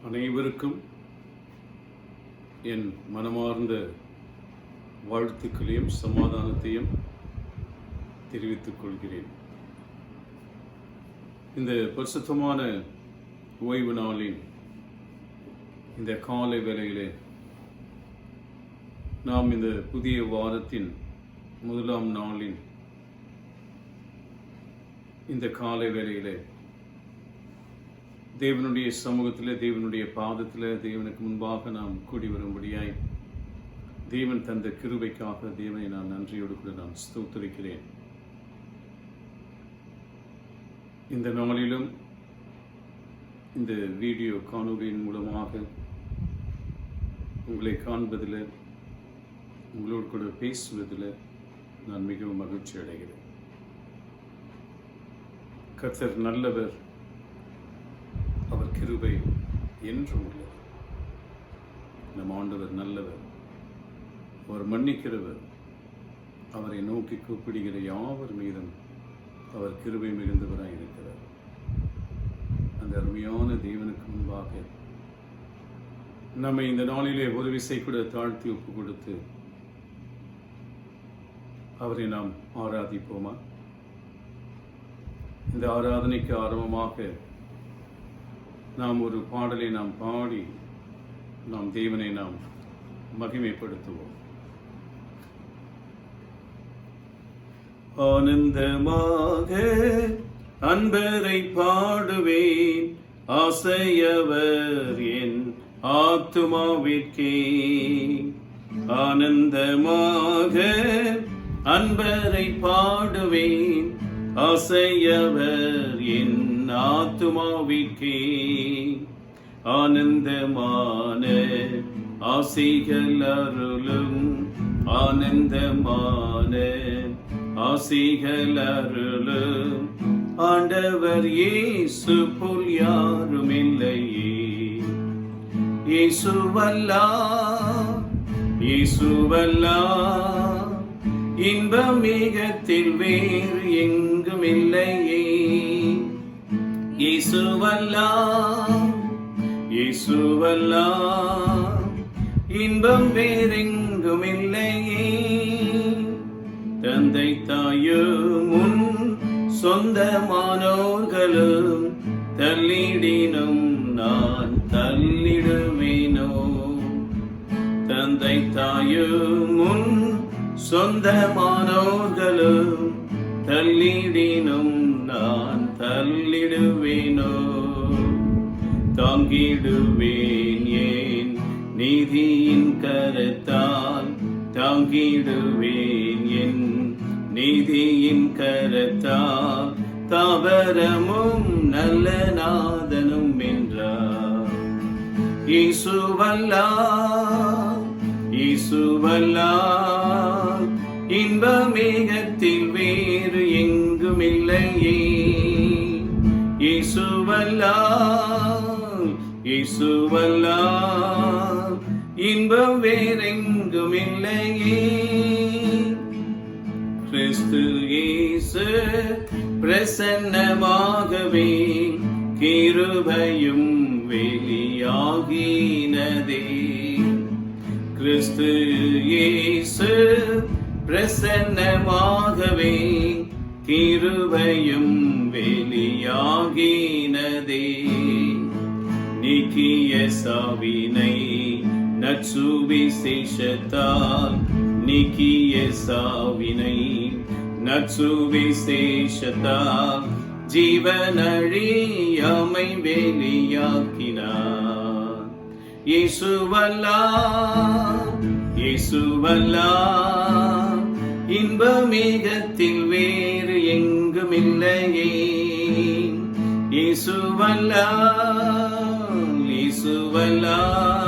அனைவருக்கும் என் மனமார்ந்த வாழ்த்துக்களையும் சமாதானத்தையும் தெரிவித்துக் கொள்கிறேன். இந்த பரிசுத்தமான ஓய்வு நாளின் இந்த காலை வேளையிலே நாம் இந்த புதிய வாரத்தின் முதலாம் நாளின் இந்த காலை வேளையிலே தேவனுடைய சமூகத்தில், தேவனுடைய பாதத்தில், தேவனுக்கு முன்பாக நாம் கூடி வரும்படியாய் தேவன் தந்த கிருபைக்காக தேவனை நான் நன்றியோடு கூட நான் ஸ்தோத்திரிக்கிறேன். இந்த நாளிலும் இந்த வீடியோ காணொலியின் மூலமாக உங்களை காண்பதில், உங்களோடு கூட பேசுவதில் நான் மிகவும் மகிழ்ச்சி அடைகிறேன். கர்த்தர் நல்லவர், அவர் கிருபை என்றும் உள்ளது. நம் ஆண்டவர் நல்லவர், அவர் மன்னிக்கிறவர், அவரை நோக்கி கூப்பிடுகிற யாவர் மீதும் அவர் கிருபை மிகுந்தவராய் இருக்கிறார். அந்த அருமையான தேவனுக்கு முன்பாக நம்மை இந்த நாளிலே ஒரு விசை கூட தாழ்த்தி ஒப்பு கொடுத்து அவரை நாம் ஆராதிப்போமா? இந்த ஆராதனைக்கு ஆரம்பமாக நாம் ஒரு பாடலை நாம் பாடி நாம் தேவனை நாம் மகிமைப்படுத்துவோம். ஆனந்தமாக அன்பரை பாடுவேன், ஆசையவர் என் ஆத்துமாவிற்கே. ஆனந்தமாக அன்பரை பாடுவேன், ஆசையவர் என் ஆத்துமாவிற்கே. ஆனந்தமான ஆசைகள் அருளும், ஆனந்தமான ஆசைகள் அருளும். ஆண்டவர் இயேசு போல் யாரும் இல்லையே. இயேசுவல்லார், இயேசுவல்லார், இன்பம் மிகத்தில் வேறு எங்கும் இல்லையே. இயேசுவல்லார், இயேசுவல்லார், இன்பம் வேறெங்கும் இல்லையே. தந்தை தாயும் உன் சொந்தமானோர்களும் தள்ளிடினும் நான் தள்ளிடுவேனோ. தந்தை தாயும் உன் சொந்தமானோர்களும் தள்ளிடினும் நான் தள்ளிடுவேனோ. தாங்கிடுவேன் ஏன் நீதியின் கரத்தால், தாங்கிடுவேன் என் நீதியின் கரத்தால். தாவரமும் நல்ல நாதனும் என்றார். இயேசுவல்லார், இயேசுவல்லார், இன்பமேகத்தில் வேறு எங்கும் இல்லையே. இயேசுவல்லார், இயேசுவல்லார், இன்பம் வேறெங்கும் இல்லையே. கிறிஸ்து இயேசு பிரசன்னமாகவே கிருபையும் வெளியாகினதே. கிறிஸ்து இயேசு பிரசன்னமாகவே கிருபையும் வெளியாகினதே. நீக்கிய சாவினை நற்சுவிசேஷத்தால், நீக்கிய சாவினை நற்சுவிசேஷத்தால் ஜீவனழியாமை வெளியாக்கினார். இயேசுவல்லார், இயேசுவல்லார், இன்பமேகத்தில் வேறு எங்கும் இல்லையே. இயேசுவல்லார், இயேசுவல்லார்,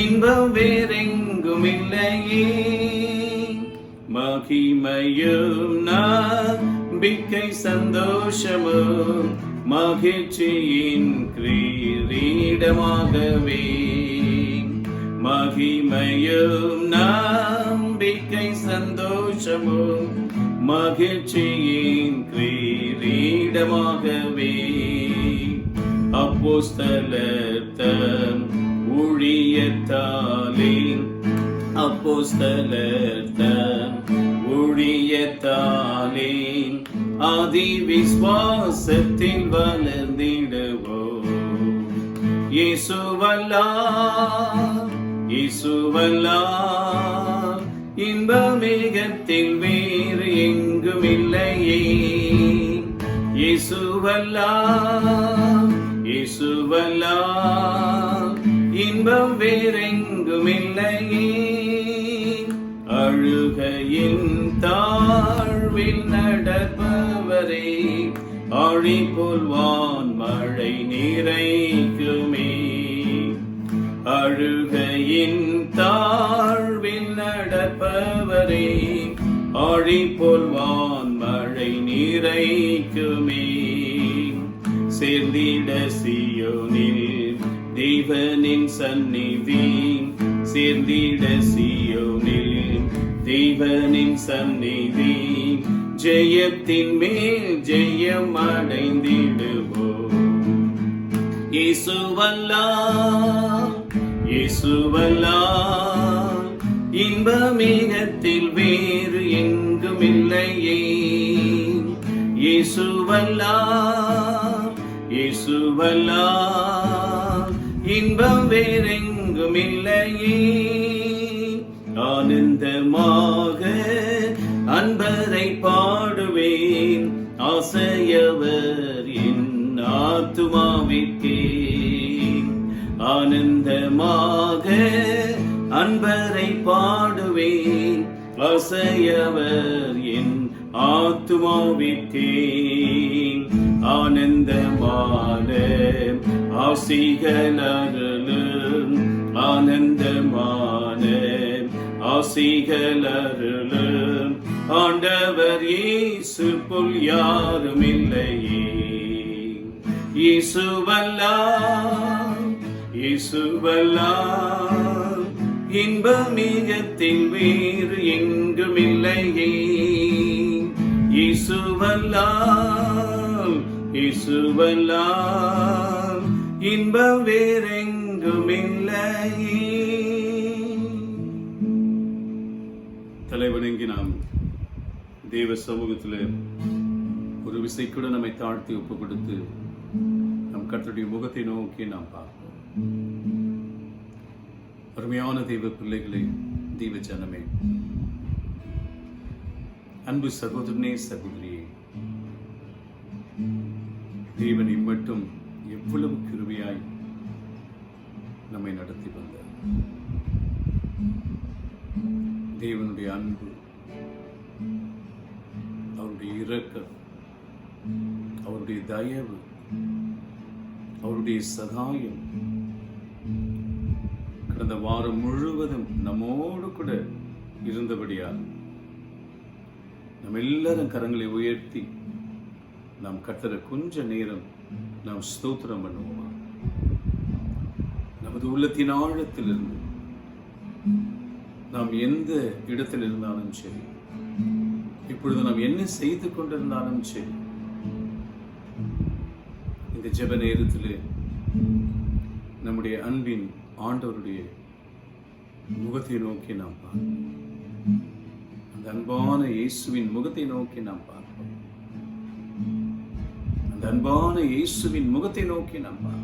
இன்பம் வேறெங்கும் இல்லையே. மகிமையும் நம்பிக்கை சந்தோஷமும் மகிழ்ச்சியின் கிரீடமாகவே. மகிமையும் நம்பிக்கை சந்தோஷமும் மகிழ்ச்சியின் கிரீடமாகவே. அப்போஸ்தலர் ஊழியத்தாலே அப்போஸ்தலர் ஊழியத்தாலே ஆதி விசுவாசத்தில் வளர்ந்திடுவோம். இயேசுவல்லார் இயேசுவல்லார் இன்பமேகத்தில் வேறு எங்கும் இல்லையே. இயேசுவல்லார் இயேசுவல்லார் இன்பம் வேறெங்கும் இல்லையே. அழுகையின் தாழ்வில் நடப்பவரே ஆழி போல்வான் மழை நிறைக்குமே. அழுகையின் தாழ்வில் நடப்பவரே ஆழி போல்வான் மழை நிறைக்குமே. சேர்ந்திட சீயோனில் தேவனின் சந்நிதி, சேர்ந்திட சீயோனில் தேவனின் சந்நிதி, ஜெயத்தின் மேல் ஜெயம் அடைந்திடுவோம். இயேசுவல்லார் இயேசுவல்லார் இன்பமேகத்தில் வேறு எங்கும் இல்லையே. இயேசுவல்லார் இயேசுவல்லார் இன்பம் வேறெங்கும் இல்லையே. ஆனந்தமாக அன்பரை பாடுவேன், ஆசையவர் என் ஆத்துமாவிற்கே. ஆனந்தமாக அன்பரை பாடுவேன், ஆசையவர் என் ஆத்துமாவிற்கே. ஆனந்தமான ஆசிகள் அருளும், ஆனந்தமான ஆசிகள் அருளும், ஆண்டவர் இயேசு போல் யாரும் இல்லையே. இயேசுவல்லார் இயேசுவல்லார் இன்பமேகத்தில் வேறு எங்கும் இல்லையே. இயேசுவல்லார் இயேசுவல்லார் இன்பம் வேறெங்கும் இல்லையே. தலைவணங்கி நாம் தேவ சமூகத்தில் ஒரு விசை கூட நம்மை தாழ்த்தி ஒப்பு கொடுத்து நம் கர்த்தருடைய முகத்தை நோக்கி நாம் பார்ப்போம். அருமையான தெய்வ பிள்ளைகளே, தெய்வ ஜனமே, அன்பு சகோதரனே சகோதரியே, தேவன் இம்மட்டும் எவ்வளவு கிருபையாய் நம்மை நடத்தி வந்தார். தேவனுடைய அன்பு, அவருடைய இரக்கம், அவருடைய தயவு, அவருடைய சகாயம் கடந்த வாரம் முழுவதும் நம்மோடு கூட இருந்தபடியால் நம்ம எல்லாரும் கரங்களை உயர்த்தி நாம் கர்த்தரை கொஞ்ச நேரம் நாம் ஸ்தோத்திரம் பண்ணுவோமா? நமது உள்ளத்தின் ஆழத்திலிருந்து நாம் எந்த இடத்தில் இருந்தாலும் சரி, இப்பொழுது நாம் என்ன செய்து கொண்டிருந்தாலும் சரி, இந்த ஜெப நேரத்தில் நம்முடைய அன்பின் ஆண்டவருடைய முகத்தை நோக்கி நாம் பார்ப்போம். அந்த அன்பான இயேசுவின் முகத்தை நோக்கி நாம் பார்ப்போம். அந்த அன்பான இயேசுவின் முகத்தை நோக்கி நாம் பார்ப்போம்.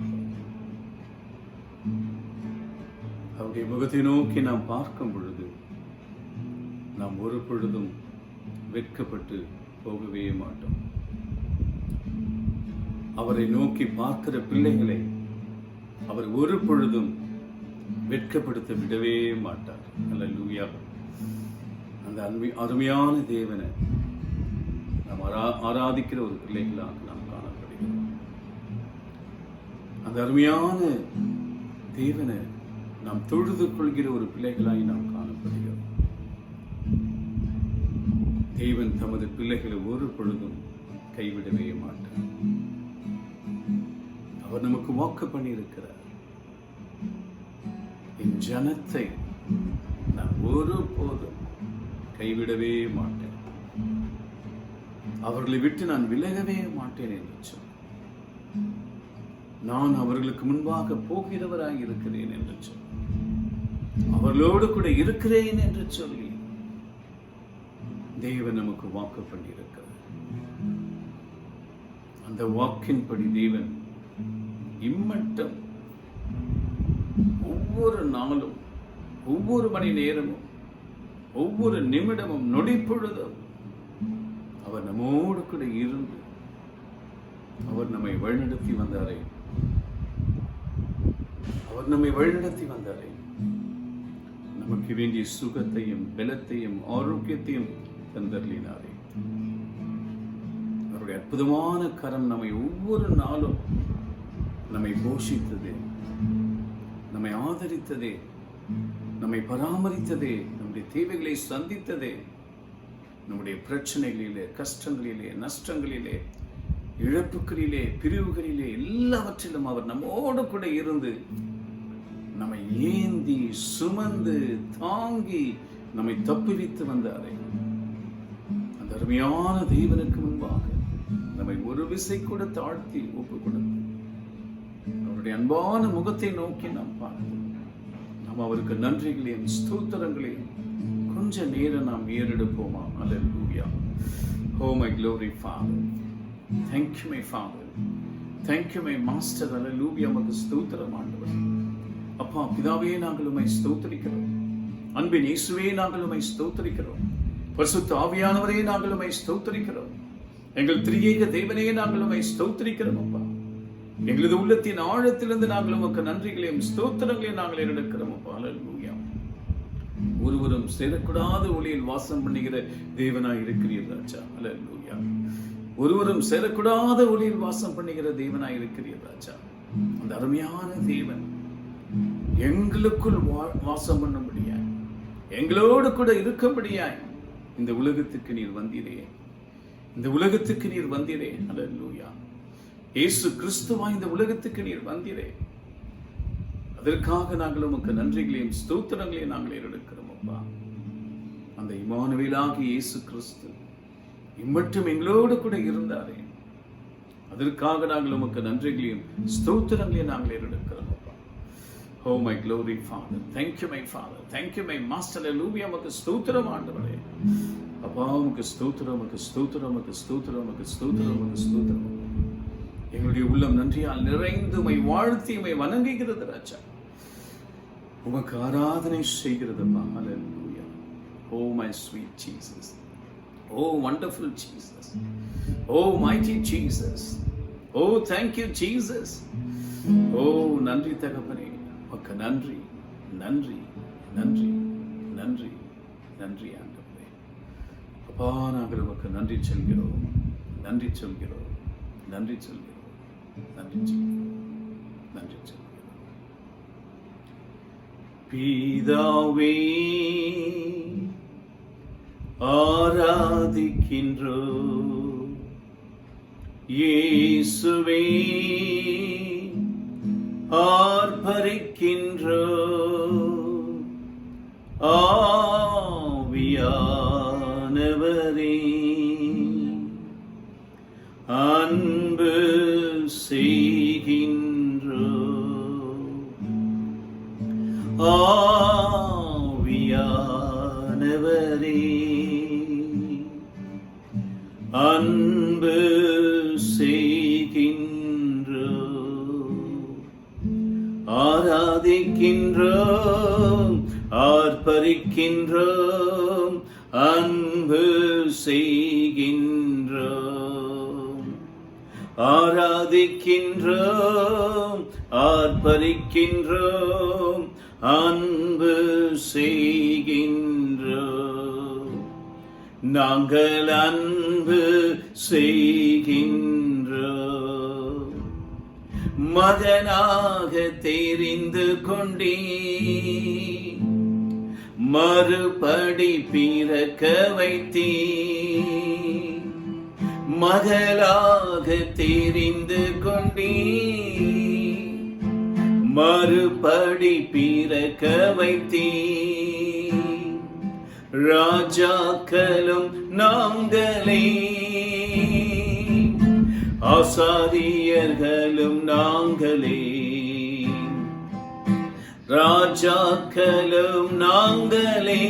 அவருடைய முகத்தை நோக்கி நாம் பார்க்கும் பொழுது நாம் ஒரு பொழுதும் வெட்கப்பட்டு போகவே மாட்டோம். அவரை நோக்கி பார்க்கிற பிள்ளைகளை அவர் ஒரு பொழுதும் வெட்கப்படுத்த விடவே மாட்டார். அல்லேலூயா. அந்த அருமையான தேவனை நாம் ஆராதிக்கிற ஒரு பிள்ளைகளாக நாம் காணப்படுகிறோம். அந்த அருமையான தேவனை நாம் தொழுது கொள்கிற ஒரு பிள்ளைகளாய் நாம் காணப்படுகிறோம். தேவன் தமது பிள்ளைகளை ஒரு பொழுதும் கைவிடவே மாட்டார். அவர் நமக்கு வாக்கு பண்ணியிருக்கிறார், என் ஜனத்தை நான் ஒரு போதும் கைவிடவே மாட்டேன், அவர்களை விட்டு நான் விலகவே மாட்டேன் என்று சொன்னார். நான் அவர்களுக்கு முன்பாக போகிறவராய் இருக்கிறேன் என்று சொல்லி, அவர்களோடு கூட இருக்கிறேன் என்று சொல்லி தேவன் நமக்கு வாக்கு பண்ணியிருக்கிறார். அந்த வாக்கின்படி தேவன் இம்மட்டம் ஒவ்வொரு நாளும், ஒவ்வொரு மணி நேரமும், ஒவ்வொரு நிமிடமும், நொடிப்பொழுதும் அவர் நம்மோடு கூட இருந்து அவர் நம்மை வழிநடத்தி வந்தாரே. அவர் நம்மை வழிநடத்தி வந்தாரே. நமக்கு வேண்டிய சுகத்தையும் பலத்தையும் ஆரோக்கியத்தையும் தந்தருளினாரே. அவருடைய அற்புதமான கரம் நம்மை ஒவ்வொரு நாளும் நம்மை போஷித்ததே, நம்மை ஆதரித்ததே, நம்மை பராமரித்ததே, நம்முடைய தேவைகளை சந்தித்ததே. நம்முடைய பிரச்சனைகளிலே, கஷ்டங்களிலே, நஷ்டங்களிலே, இழப்புகளிலே, பிரிவுகளிலே எல்லாவற்றிலும் அவர் நம்மோடு கூட இருந்து நம்மை ஏந்தி சுமந்து தாங்கி நம்மை தப்புவித்து வந்தாரே. அந்த அருமையான தேவனுக்கு முன்பாக நம்மை ஒரு விசை கூட தாழ்த்தி ஒப்பு கொடுத்து அவருடைய அன்பான முகத்தை நோக்கி நாம் பார்த்து நாம் அவருக்கு நன்றிகளையும் ஸ்தோத்திரங்களையும் கொஞ்ச நேரம் நாம் ஏறெடுப்போமா? அல்லேலூயா. Oh my glory Father, thank you my Father, thank you my Master. அல்லேலூயா. உமக்கு ஸ்தோத்திரம் ஆண்டவரே. அப்பா பிதாவே, நாங்கள் உம்மை ஸ்தோத்திரிக்கிறோம். அன்பின் இயேசுவே, நாங்கள் உம்மை ஸ்தோத்திரிக்கிறோம். பரிசுத்த ஆவியானவரே, நாங்கள் உம்மை ஸ்தோத்திரிக்கிறோம். எங்கள் திரியேக தேவனே, நாங்கள் உம்மை ஸ்தோத்திரிக்கிறோம். அப்பா, எங்களது உள்ளத்தின் ஆழத்திலிருந்து நாங்கள் உமக்கு நன்றிகளையும் ஸ்தோத்திரங்களையும் நாங்கள் எடுக்கிறோம். அப்பா, அல்லேலூயா. ஒருவரும் சேரக்கூடாத ஒளியில் வாசம் பண்ணுகிற தேவனாய் இருக்கிறீர் ராஜா. அல்லேலூயா. ஒருவரும் சேரக்கூடாத ஒளியில் வாசம் பண்ணுகிற தேவனாய் இருக்கிறீர் ராஜா. அந்த அருமையான தேவன் எங்களுக்குள் வாசம் பண்ணும்படியாய், எங்களோடு கூட இருக்கும்படியாய் இந்த உலகத்துக்கு நீர் வந்தீரே. இந்த உலகத்துக்கு நீர் வந்தீரே. அல்லேலூயா. இயேசு கிறிஸ்துவா இந்த உலகத்துக்கு நீர் வந்தீரே. அதற்காக நாங்கள் உமக்கு நன்றிகளையும் ஸ்தோத்திரங்களையும் நாங்கள் ஏறெடுக்கிறோம். அப்பா, அந்த இம்மானுவேலாகிய இயேசு கிறிஸ்து இம்மட்டும் எங்களோடு கூட இருந்தாரே. அதற்காக நாங்கள் உமக்கு நன்றிகளையும் ஸ்தோத்திரங்களையும் நாங்கள் ஏறெடுக்கிறோம். Oh my glory Father, thank you my Father, thank you my Master. Hallelujah. உமக்கு ஸ்தோத்திரம் ஆண்டவரே. அப்பா, உமக்கு ஸ்தோத்திரம், உமக்கு ஸ்தோத்திரம், உமக்கு ஸ்தோத்திரம், உமக்கு ஸ்தோத்திரம், உமக்கு ஸ்தோத்திரம். எங்களுடைய உள்ளம் நன்றியால் நிறைந்து உம்மை வாழ்த்தி உம்மை வணங்குகிறது ராஜா. உமக்கு ஆராதனை செய்கிறதுப்பா. Hallelujah. Oh my sweet Jesus, oh wonderful Jesus, oh mighty Jesus, oh thank you Jesus. Oh நன்றி தகப்பனே, உமக்கு நன்றி நன்றி நன்றி நன்றி நன்றி ஆண்டவரே. அப்பா, நாங்கள் உமக்கு நன்றி சொல்கிறோம், நன்றி சொல்கிறோம், நன்றி சொல்கிறோம், நன்றி சொல்கிறோம், நன்றி சொல்கிறோம். பிதாவே, ஆராதிக்கின்றோம். இயேசுவே, ஆர்ப்பரிக்கின்றோம். ஆவியானவரே, அன்பு செய்கின்றோம். ஆவியானவரே, அன்பு செய்கின்றோம். ஆராதிக்கின்றோம், ஆர்ப்பரிக்கின்றோம், அன்பு செய்கின்றோம். ஆராதிக்கின்றோம், ஆர்ப்பரிக்கின்றோம், அன்பு செய்கின்றோம். நாங்கள் அன்பு செய்கின்றோம். மகனாக தெரிந்து கொண்டீ, மறுபடி பிறக்க வைத்தீ. மகளாக தெரிந்து கொண்டீ, மறுபடி பிறக்க வைத்தீ. ராஜாக்களும் நாங்களே, ஆசாரியர்களும் நாங்களே, ராஜாக்களும் நாங்களே,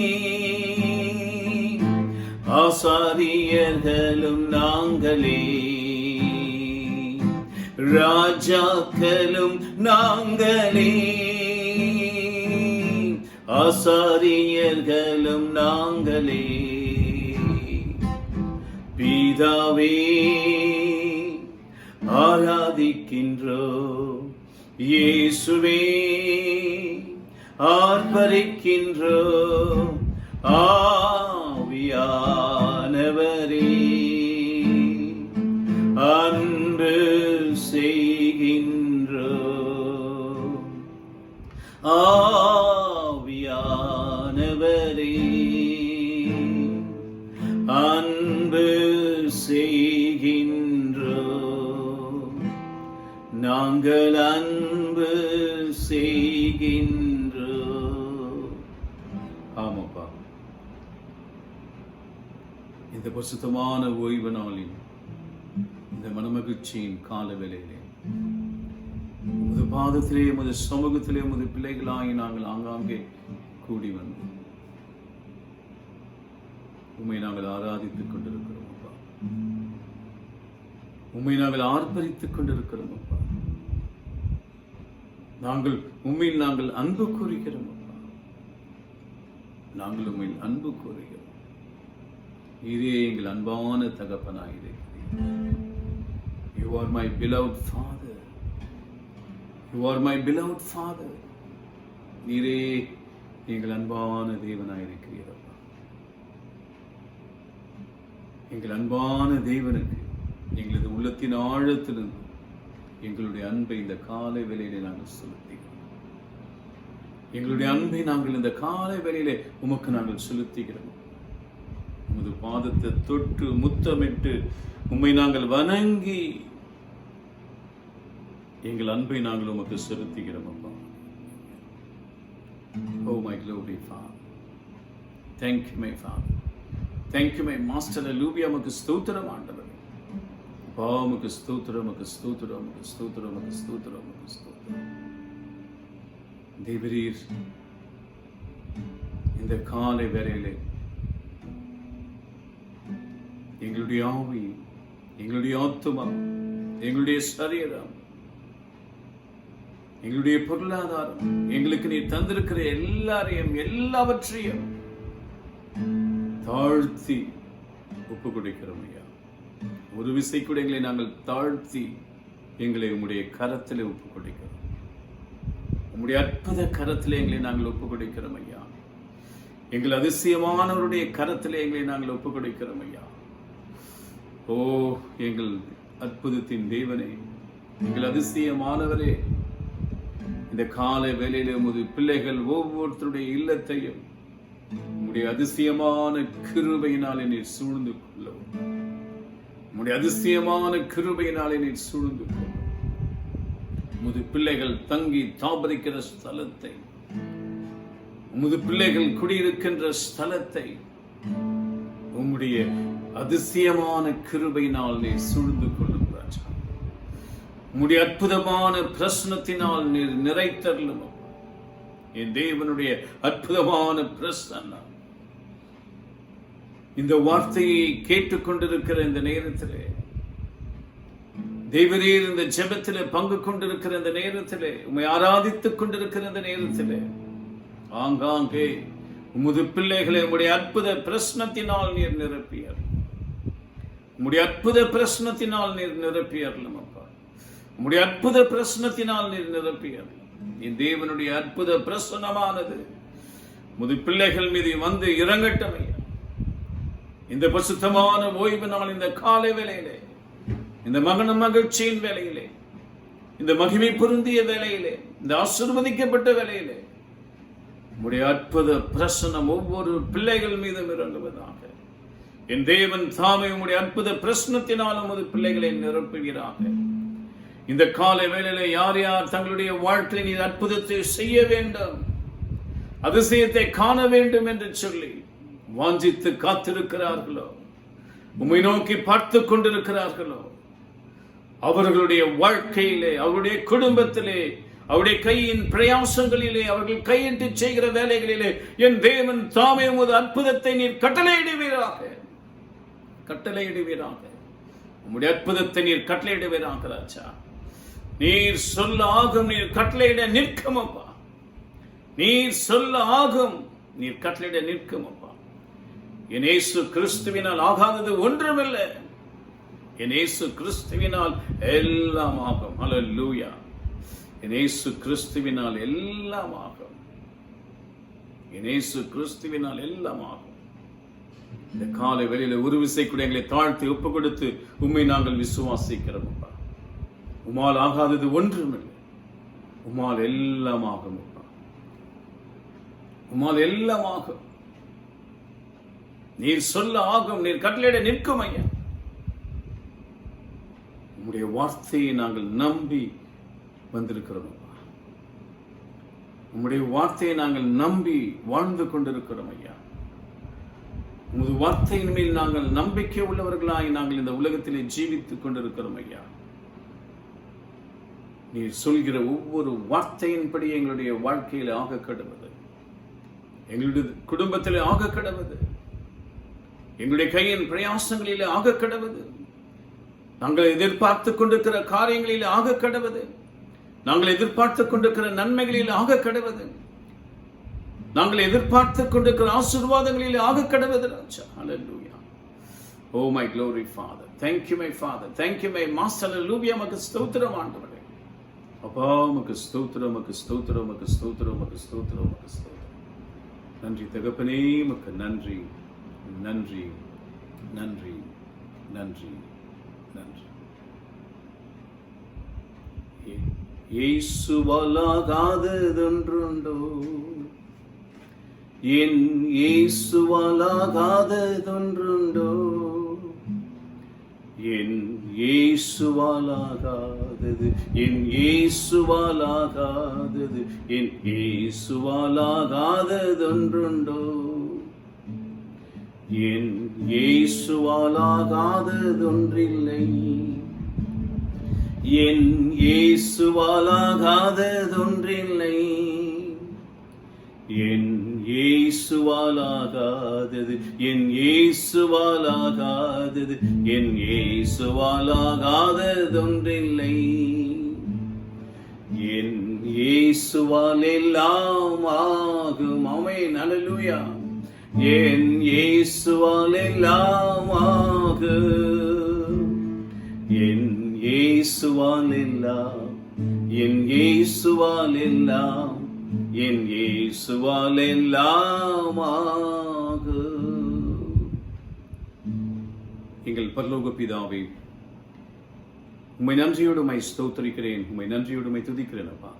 ஆசாரியர்களும் நாங்களே, ராஜாக்களும் நாங்களே, ஆசாரியர்களும் நாங்களே. பிதாவே ஆராதிக்கின்றோம், இயேசுவே ஆர்ப்பரிக்கின்றோம், ஆவியானவரே அன்பு செய்கின்றோம், ஆவியானவரே அன்பு செய்கின்றோம், நாங்கள் அன்பு செய்கின்றோம். ஆமாப்பா, இந்த பரிசுத்தமான ஓய்வு நாளில், இந்த மனமகிழ்ச்சியின் கால வேளையிலே உமது பாதத்திலே, உமது சமூகத்திலே, உமது பிள்ளைகளாகி நாங்கள் ஆங்காங்கே கூடி வந்து உம்மை நாங்கள் ஆராதித்துக் கொண்டிருக்கிறோம் அப்பா. உம்மை நாங்கள் ஆர்ப்பரித்துக் கொண்டிருக்கிறோம் அப்பா. நாங்கள் உம்மையில் நாங்கள் அன்பு கூறுகிறோம் அப்பா. நாங்கள் உம்மையில் அன்பு கூறுகிறோம். இதே எங்கள் அன்பான தகப்பனாயிருக்கிறீர். You are my beloved Father. You are my beloved Father. நீரே எங்கள் அன்பான தேவனாயிருக்கிறீர். எங்கள் அன்பான தேவனுக்கு எங்களது உள்ளத்தின் ஆழத்திலிருந்து எங்களுடைய அன்பை இந்த காலை வேளையிலே நாங்கள் செலுத்துகிறோம். எங்களுடைய அன்பை நாங்கள் இந்த காலை வேளையிலே உமக்கு நாங்கள் செலுத்துகிறோம். உமது பாதத்தை தொட்டு முத்தமிட்டு உம்மை நாங்கள் வணங்கி எங்கள் அன்பை நாங்கள் உமக்கு செலுத்துகிறோம் அப்பா. Oh my glory Father, thank you my Father, thank you my Master. Hallelujah. உமக்கு ஸ்தோத்திரம் ஆண்டவரே. அப்பா உமக்கு ஸ்தோத்திரம், உமக்கு ஸ்தோத்திரம், உமக்கு ஸ்தோத்திரம், உமக்கு ஸ்தோத்திரம், உமக்கு ஸ்தோத்திரம். தேவரீர் இந்த காலை வேளையிலே எங்களுடைய ஆவி, எங்களுடைய ஆத்துமா, எங்களுடைய சரீரம், எங்களுடைய பொருளாதாரம், எங்களுக்கு நீ தந்திருக்கிற எல்லாவற்றையும் தாழ்த்தி ஒப்பு கொடுக்கிறோம் ஐயா. ஒரு விசை கூட எங்களை நாங்கள் தாழ்த்தி எங்களை உம்முடைய கரத்திலே ஒப்பு கொடுக்கிறோம். உம்முடைய அற்புத கரத்திலே எங்களை நாங்கள் ஒப்பு கொடுக்கிறோம் ஐயா. எங்கள் அதிசயமானவருடைய கரத்திலே எங்களை நாங்கள் ஒப்பு கொடுக்கிறோம் ஐயா. ஓ எங்கள் அற்புதத்தின் தேவனே, எங்கள் அதிசயமானவரே, இந்த காலை வேளையிலே உமது பிள்ளைகள் ஒவ்வொருத்தருடைய இல்லத்தையும் உம்முடைய அதிசயமான கிருபையினாலே நீர் சூழ்ந்து கொள்ளவும், உம்முடைய அதிசயமான கிருபையினாலே நீர் சூழ்ந்து கொள்ளவும். உமது பிள்ளைகள் தங்கி தாபரிக்கிற ஸ்தலத்தை, உமது பிள்ளைகள் குடியிருக்கின்ற ஸ்தலத்தை உம்முடைய அதிசயமான கிருபையினால் நீர் சூழ்ந்து கொள்ளும் ராஜா. உம்முடைய அற்புதமான பிரசன்னத்தினால் நீர் நிறைத்தருளும். என் தேவனுடைய அற்புதமான பிரசன்னம் இந்த வார்த்தையை கேட்டுக்கொண்டிருக்கிற இந்த நேரத்திலே, தேவரீர் இந்த ஜெபத்திலே பங்கு கொண்டிருக்கிற இந்த நேரத்திலே, உம்மை ஆராதித்துக் கொண்டிருக்கிற இந்த நேரத்திலே ஆங்காங்கே உமது பிள்ளைகளை உம்முடைய அற்புத பிரசன்னத்தினால் நீர் நிரப்பியர். உம்முடைய அற்புத பிரசன்னத்தினால் நீர் நிரப்பியர்லும் அப்பா. உம்முடைய அற்புத பிரசன்னத்தினால் நீர் நிரப்பியர். என் தேவனுடைய அற்புத பிரசன்னமானது உமது பிள்ளைகள் மீது வந்து இறங்கட்டும் ஐயா. இந்த பரிசுத்தமான ஓய்வு நாள், இந்த காலை வேளையிலே, இந்த மகன மகிழ்ச்சியின் வேளையிலே, இந்த மகிமை பொருந்திய வேளையிலே, இந்த ஆசீர்வதிக்கப்பட்ட வேளையிலே உம்முடைய அற்புத பிரசன்னம் ஒவ்வொரு பிள்ளைகள் மீதும் இறங்குவதாக. என் தேவன் தாமே உம்முடைய அற்புத பிரசன்னத்தினால் உமது பிள்ளைகளை நிரப்புகிறாக. இந்த காலை வேளையிலே யார் யார் தங்களுடைய வாழ்க்கையில் நீர் அற்புதத்தை செய்ய வேண்டும், அதிசயத்தை காண வேண்டும் என்று சொல்லி வாஞ்சித்து காத்திருக்கிறார்களோ, உம்மை நோக்கி பார்த்து கொண்டிருக்கிறார்களோ, அவர்களுடைய வாழ்க்கையிலே, அவருடைய குடும்பத்திலே, அவருடைய கையின் பிரயாசங்களிலே, அவர்கள் கையிட்டு செய்கிற வேலைகளிலே என் தேவன் தாமே உமது அற்புதத்தை நீர் கட்டளையிடுவீராக. உம்முடைய அற்புதத்தை நீர் கட்டளையிடுவீராக ராஜா. நீர் சொல்ல ஆகும், நீர் கட்டளையிட நிற்கும் அப்பா. நீர் சொல்ல ஆகும், நீர் கட்டளையிட நிற்கும் அப்பா. என் இயேசு கிறிஸ்துவினால் ஆகாதது ஒன்றுமில்லை. என் இயேசு கிறிஸ்துவினால் எல்லாம் ஆகும். ஹல்லேலூயா. என் இயேசு கிறிஸ்துவினால் எல்லாம் ஆகும். என் இயேசு கிறிஸ்துவினால் எல்லாம் ஆகும். இந்த காலை வெளியில ஒரு விசை கூட எங்களை தாழ்த்தி ஒப்பு கொடுத்து உம்மை நாங்கள் விசுவாசிக்கிறோம் அப்பா. உம்மால் ஆகாதது ஒன்றுமில்லை. உம்மால் எல்லாம் ஆகும் அப்பா. உம்மால் எல்லாம் ஆகும். நீர் சொல்ல ஆகும், நீர் கட்டளையிட நிற்கும் ஐயா. உம்முடைய வார்த்தையை நாங்கள் நம்பி வந்திருக்கிறோம் அப்பா. உம்முடைய வார்த்தையை நாங்கள் நம்பி வாழ்ந்து கொண்டிருக்கிறோம் ஐயா. உமது வார்த்தையின் மேல் நாங்கள் நம்பிக்கை உள்ளவர்களாய் நாங்கள் இந்த உலகத்திலே ஜீவித்துக் கொண்டிருக்கிறோம் ஐயா. நீர் சொல்கிற ஒவ்வொரு வார்த்தையின்படி எங்களுடைய வாழ்க்கையில ஆக கடவுது, எங்களுடைய குடும்பத்திலே ஆக கடவுது, எங்களுடைய கையின் பிரயாசங்களிலே ஆக கடவுது, நாங்கள் எதிர்பார்த்துக் கொண்டிருக்கிற காரியங்களில் ஆக கடவுது, நாங்கள் எதிர்பார்த்துக் கொண்டிருக்கிற நன்மைகளில் ஆக கடவுது, நாங்கள் எதிர்பார்த்துக் கொண்டிருக்கிற ஆசீர்வாதங்களில் ஆக கடவுது ராஜா. Hallelujah. Oh my glory father, thank you my father, thank you my master. Hallelujah. உமக்கு ஸ்தோத்திரம் ஆண்டவரே. அப்பா உமக்கு ஸ்தோத்திரம், உமக்கு ஸ்தோத்திரம், உமக்கு ஸ்தோத்திரம், உமக்கு ஸ்தோத்திரம், உமக்கு ஸ்தோத்திரம். நன்றி தகப்பனே, உமக்கு நன்றி, நன்றி, நன்றி, நன்றி, நன்றி. இயேசுவாலாகாததொன்றுண்டோ, என் இயேசுவாலாகாததொன்றுண்டோ, என் இயேசுவாலாகாதது, என் இயேசுவாலாகாதது, என் இயேசுவாலாகாததொன்றுண்டோ, என் இயேசுவாலாகாததொன்றில்லை, என் இயேசுவாலாகாததொன்றில்லை, என் இயேசுவாலாகாதது, என் இயேசுவாலாகாதது, என் இயேசுவாலாகாததொன்றில்லை, என் இயேசுவால் எல்லாம் ஆகும். ஆமென். ஹல்லேலூயா. என் இயேசுவால் எல்லாம் ஆகும். என் இயேசுவால் எல்லாம், என் இயேசுவால் எல்லாம், என் இயேசுவால் எல்லாம் ஆகும். எங்கள் பரலோக பிதாவே, உம்மை நன்றியோடு உம்மை ஸ்தோத்திரிக்கிறேன், உம்மை நன்றியோடு உம்மை துதிக்கிறேன் அப்பா.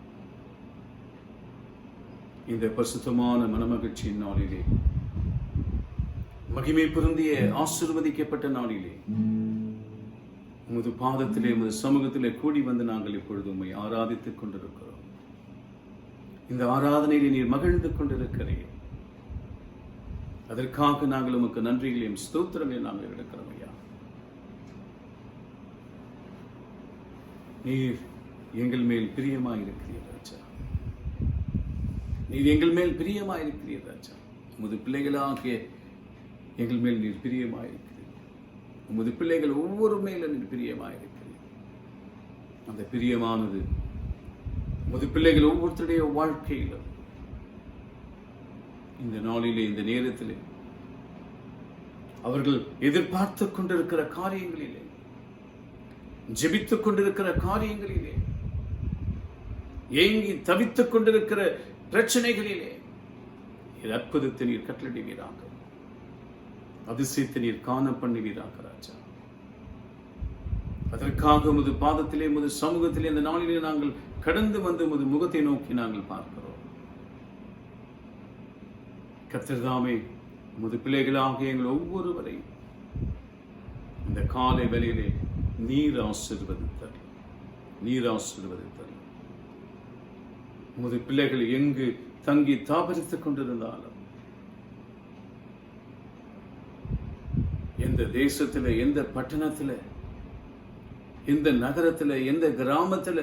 இந்த பரிசுத்தமான மனமகிழ்ச்சியின் நாளிலே, மகிமை பொருந்திய ஆசீர்வதிக்கப்பட்ட நாளிலே, உமது பாதத்திலே, உமது சமூகத்திலே கூடி வந்து நாங்கள் இப்பொழுது உம்மை ஆராதித்துக் கொண்டிருக்கிறோம். இந்த ஆராதனையிலே நீர் மகிழ்ந்து கொண்டிருக்கிறீர். அதற்காக நாங்கள் உமக்கு நன்றிகளையும் ஸ்தோத்திரங்களையும் நாங்கள் எடுக்கிறோம் ஐயா. நீர் எங்கள் மேல் பிரியமாயிருக்கிறீர் ராஜா. நீர் எங்கள் மேல் பிரியமாயிருக்கிறீர் ராஜா. உமது பிள்ளைகளாகிய எங்கள் மேல் நீர் பிரியமாயிருக்கிறீர். உமது பிள்ளைகள் ஒவ்வொரு மேலும் நீர் பிரியமாயிருக்கிறீர். அந்த பிரியமானது உமது பிள்ளைகள் ஒவ்வொருத்தருடைய வாழ்க்கையிலும் இந்த நாளிலே, இந்த நேரத்திலே அவர்கள் எதிர்பார்த்துக் கொண்டிருக்கிற காரியங்களிலே, ஜெபித்துக் கொண்டிருக்கிற காரியங்களிலே, ஏங்கி தவித்துக் கொண்டிருக்கிற பிரச்சனைகளிலே இது அற்புதத்தை நீர் கட்டளிடுவீராக, அதிசயத்தை நீர் காண பண்ணுவீராக ராஜா. அதற்காக உமது பாதத்திலே, உமது சமூகத்திலே இந்த நாளிலே நாங்கள் கடந்து வந்து உமது முகத்தை நோக்கி நாங்கள் பார்க்கிறோம். கர்த்தர் தாமே உமது பிள்ளைகளாகிய எங்கள் ஒவ்வொருவரை இந்த காலை வேளையிலே நீர் ஆசீர்வதித்தார், நீர் ஆசீர்வதித்தார். உமது பிள்ளைகள் எங்கு தங்கி தாபரித்துக் கொண்டிருந்தாலும், எந்த தேசத்திலே, எந்த பட்டணத்திலே, எந்த நகரத்துல, எந்த கிராமத்துல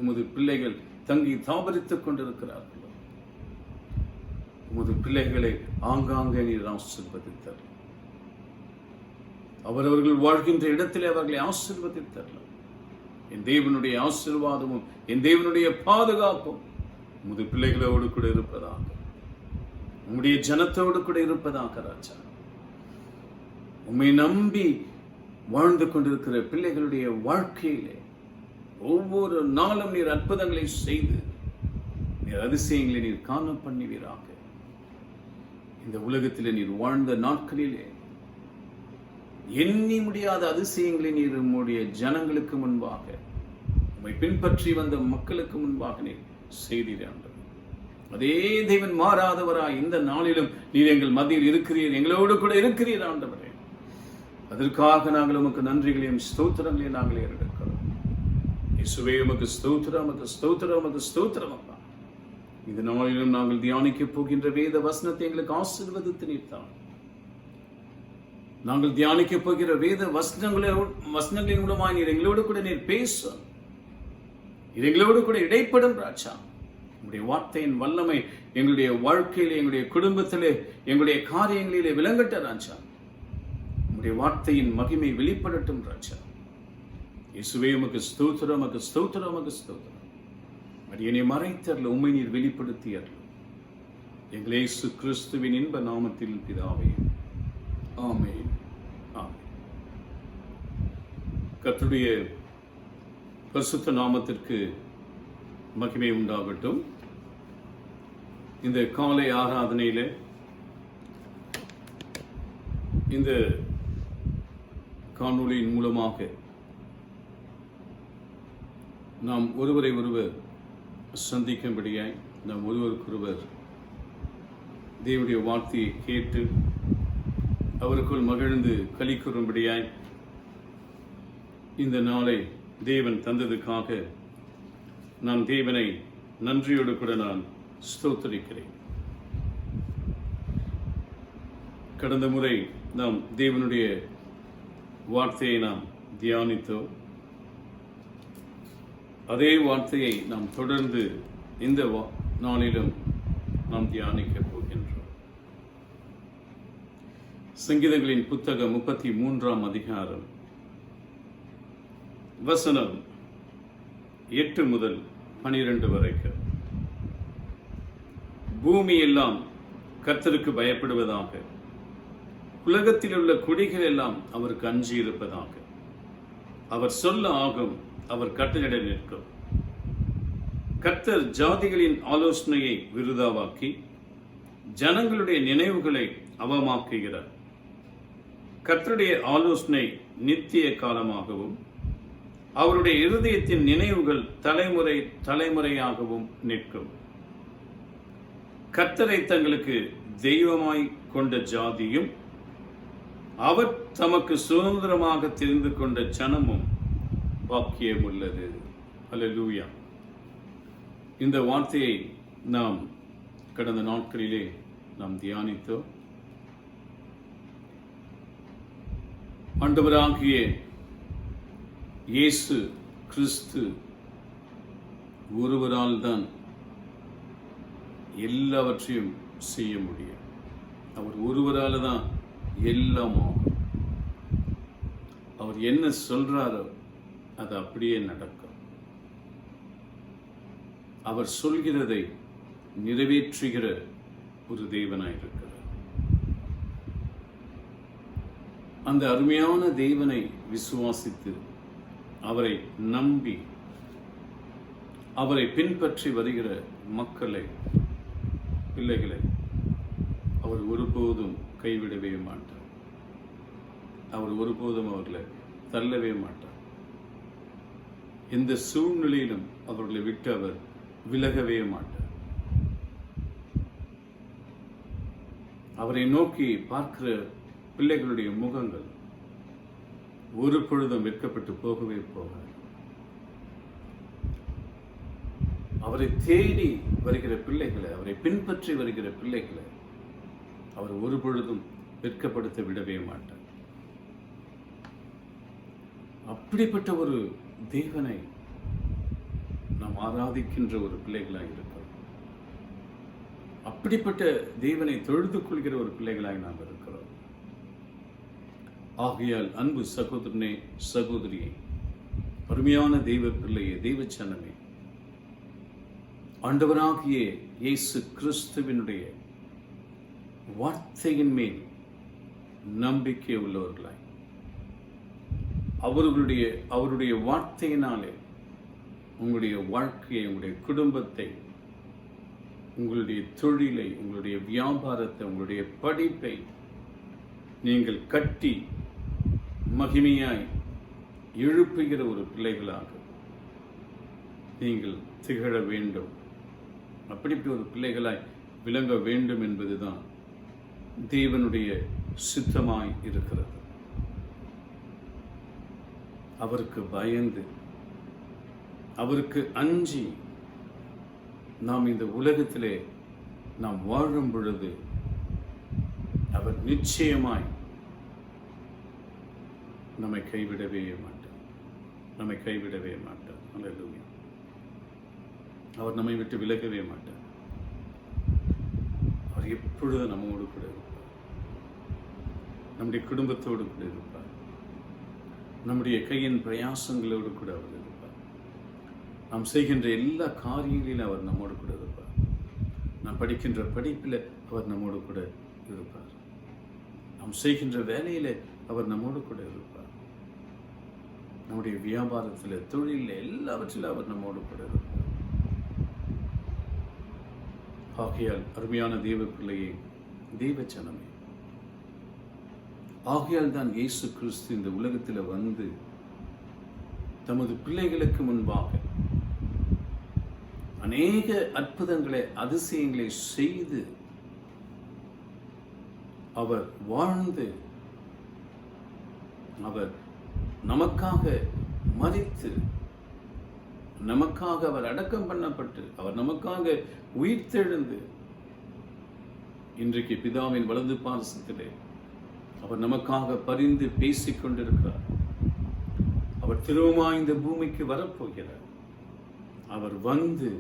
உமது பிள்ளைகள் தங்கி தாபரித்துக் கொண்டிருக்கிறார்களோ, உமது பிள்ளைகளை ஆங்காங்கே நீர் ஆசீர்வதித்தார். அவரவர்கள் வாழ்கின்ற இடத்திலே அவர்களை ஆசீர்வதித்தார். என் தேவனுடைய ஆசீர்வாதமும் என் தேவனுடைய பாதுகாப்பும் உமது பிள்ளைகளோடு கூட இருப்பதாக, உம்முடைய ஜனத்தோடு கூட இருப்பதாக ராஜா. உம்மை நம்பி வாழ்ந்து கொண்டிருக்கிற பிள்ளைகளுடைய வாழ்க்கையிலே ஒவ்வொரு நாளும் நீர் அற்புதங்களை செய்து நீர் அதிசயங்களை நீர் காண பண்ணுவீராக. இந்த உலகத்திலே நீர் வாழ்ந்த நாட்களிலே எண்ணி முடியாத அதிசயங்களை நீர் உம்முடைய ஜனங்களுக்கு முன்பாக, உம்மை பின்பற்றி வந்த மக்களுக்கு முன்பாக நீர் செய்தீர். அதே தேவன் மாறாதவராய் இந்த நாளிலும் நீர் எங்கள் மத்தியில் இருக்கிறீர், எங்களோடு கூட இருக்கிறீர் ஆண்டவரே. அதற்காக நாங்கள் உமக்கு நன்றிகளையும் ஸ்தோத்திரங்களையும் நாங்கள் ஏறெடுக்கிறோம். இயேசுவே உமக்கு ஸ்தோத்திரம், உமக்கு ஸ்தோத்திரம், உமக்கு ஸ்தோத்திரம் அப்பா. இந்த நாளிலும் நாங்கள் தியானிக்க போகின்ற வேத வசனத்தை எங்களுக்கு ஆசீர்வதித்து நீர்தான். நாங்கள் தியானிக்க போகிற வேத வசனங்களின் மூலமாய் நீர் எங்களோடு கூட நீர் பேசும், எங்களோடு கூட இடைப்படும் ராஜா. உங்களுடைய வார்த்தையின் வல்லமை எங்களுடைய வாழ்க்கையிலே, எங்களுடைய குடும்பத்திலே, எங்களுடைய காரியங்களிலே விளங்கட்ட ராஜா. உங்களுடைய வார்த்தையின் மகிமை வெளிப்படட்டும் ராஜா. இயேசுவே உமக்கு ஸ்தோத்திரம், உமக்கு ஸ்தோத்திரம், உமக்கு ஸ்தோத்திரம். அடியனை மறைத்தருள உம்மை நீர் வெளிப்படுத்தியருள். எங்கள் இயேசு கிறிஸ்துவின் இன்ப நாமத்தில் பிதாவே, ஆமென், ஆமென். கர்த்தருடைய பரிசுத்த நாமத்திற்கு மகிமை உண்டாகட்டும். இந்த காலை ஆராதனையில இந்த காணொளியின் மூலமாக நாம் ஒருவரை ஒருவர் சந்திக்கும்படியாய், நாம் ஒருவருக்கொருவர் தேவனுடைய வார்த்தையை கேட்டு அவருக்குள் மகிழ்ந்து களி கூறும்படியாய் இந்த நாளை தேவன் தந்ததுக்காக நான் தேவனை நன்றியோடு கூட நான் ஸ்தோத்திரிக்கிறேன். கடந்த முறை நாம் தேவனுடைய வார்த்தையை நாம் தியானித்தோம். அதே வார்த்தையை நாம் தொடர்ந்து இந்த நாளிலும் நாம் தியானிக்க போகின்றோம். சங்கீதங்களின் புத்தகம் 33ஆம் அதிகாரம் வசனம் 8 முதல் 12 வரைக்கும். பூமி எல்லாம் கர்த்தருக்கு பயப்படுவதாக, உலகத்தில் உள்ள குடிகள் எல்லாம் அவருக்கு அஞ்சி இருப்பதாக. அவர் சொல்ல ஆகும், அவர் கட்டளையிட நிற்கும். கர்த்தர் ஜாதிகளின் ஆலோசனையை விருதாவாக்கி ஜனங்களுடைய நினைவுகளை அவமாக்குகிறார். கர்த்தருடைய ஆலோசனை நித்திய காலமாகவும் அவருடைய இருதயத்தின் நினைவுகள் தலைமுறை தலைமுறையாகவும் நிற்கும். கர்த்தரை தங்களுக்கு தெய்வமாய் கொண்ட ஜாதியும் அவர் தமக்கு சுதந்திரமாக தெரிந்து கொண்ட ஜனமும் வாக்கியம் உள்ளது. அல்லேலூயா. இந்த வார்த்தையை நாம் கடந்த நாட்களிலே நாம் தியானித்தோம். ஆண்டவராகிய இயேசு கிறிஸ்து ஒருவரால் தான் எல்லாவற்றையும் செய்ய முடியும். அவர் ஒருவரால் தான் எல்லாம் ஆகும். அவர் என்ன சொல்றாரோ அது அப்படியே நடக்கும். அவர் சொல்கிறதை நிறைவேற்றுகிற ஒரு தேவனாயிருக்கிறார். அந்த அருமையான தேவனை விசுவாசித்து அவரை நம்பி அவரை பின்பற்றி வருகிற மக்களை, பிள்ளைகளை அவர் ஒருபோதும் கைவிடவே மாட்டார். அவர் ஒருபோதும் அவர்களை தள்ளவே மாட்டார். எந்த சூழ்நிலையிலும் அவர்களை விட்டு அவர் விலகவே மாட்டார். அவரை நோக்கி பார்க்கிற பிள்ளைகளுடைய முகங்கள் ஒரு பொழுதும் வெட்கப்பட்டு போகவே போகாது. அவரை தேடி வருகிற பிள்ளைகளை, அவரை பின்பற்றி வருகிற பிள்ளைகளை அவர் ஒரு பொழுதும் வெட்கப்படுத்த விடவே மாட்டார். அப்படிப்பட்ட ஒரு தேவனை நாம் ஆராதிக்கின்ற ஒரு பிள்ளைகளாக இருக்கிறோம். அப்படிப்பட்ட தேவனை தொழுது கொள்கிற ஒரு பிள்ளைகளாக நாம் இருக்கிறோம். ஆகையால் அன்பு சகோதரனே, சகோதரியே, அருமையான தெய்வ பிள்ளையே, தெய்வச்சனமே, ஆண்டவராகிய இயேசு கிறிஸ்துவினுடைய வார்த்தையின் மேல் நம்பிக்கை உள்ளவர்களாய் அவருடைய வார்த்தையினாலே உங்களுடைய வாழ்க்கையை, உங்களுடைய குடும்பத்தை, உங்களுடைய தொழிலை, உங்களுடைய வியாபாரத்தை, உங்களுடைய படிப்பை நீங்கள் கட்டி மகிமையாய் எழுப்புகிற ஒரு பிள்ளைகளாக நீங்கள் திகழ வேண்டும். அப்படிப்பட்ட ஒரு பிள்ளைகளாய் விளங்க வேண்டும் என்பதுதான் தேவனுடைய சித்தமாய் இருக்கிறது. அவருக்கு பயந்து, அவருக்கு அஞ்சி நாம் இந்த உலகத்திலே நாம் வாழும் பொழுது அவர் நிச்சயமாய் நம்மை கைவிடவே மாட்டார். நம்மை கைவிடவே மாட்டார். அல்லேலூயா. அவர் நம்மை விட்டு விலகவே மாட்டார். அவர் எப்பொழுதும் நம்மோடு கூட இருப்பார். நம்முடைய குடும்பத்தோடு கூட இருப்பார். நம்முடைய கையின் பிரயாசங்களோடு கூட அவர் இருப்பார். நாம் செய்கின்ற எல்லா காரியங்களிலும் அவர் நம்மோடு கூட இருப்பார். நாம் படிக்கின்ற படிப்பில் அவர் நம்மோடு கூட இருப்பார். நாம் செய்கின்ற வேலையில் அவர் நம்மோடு கூட இருப்பார். நம்முடைய வியாபாரத்தில், தொழிலில், எல்லாவற்றிலும் அவர் நம்மோடு கூட இருப்பார். ஆகையால் அருமையான தெய்வ பிள்ளையே, தெய்வச்சனமே, ஆகையால் தான் இயேசு கிறிஸ்து இந்த உலகத்தில் வந்து தமது பிள்ளைகளுக்கு முன்பாக அநேக அற்புதங்களை, அதிசயங்களை செய்து அவர் வாழ்ந்து, அவர் நமக்காக மரித்து, நமக்காக அவர் அடக்கம் பண்ணப்பட்டு, அவர் நமக்காக உயிர்த்தெழுந்து இன்றைக்கு பிதாவின் வலது பாரசத்திலே அவர் நமக்காக பரிந்து பேசிக் கொண்டிருக்கிறார். அவர் திரும்பமாக இந்த பூமிக்கு வரப்போகிறார். அவர் வந்து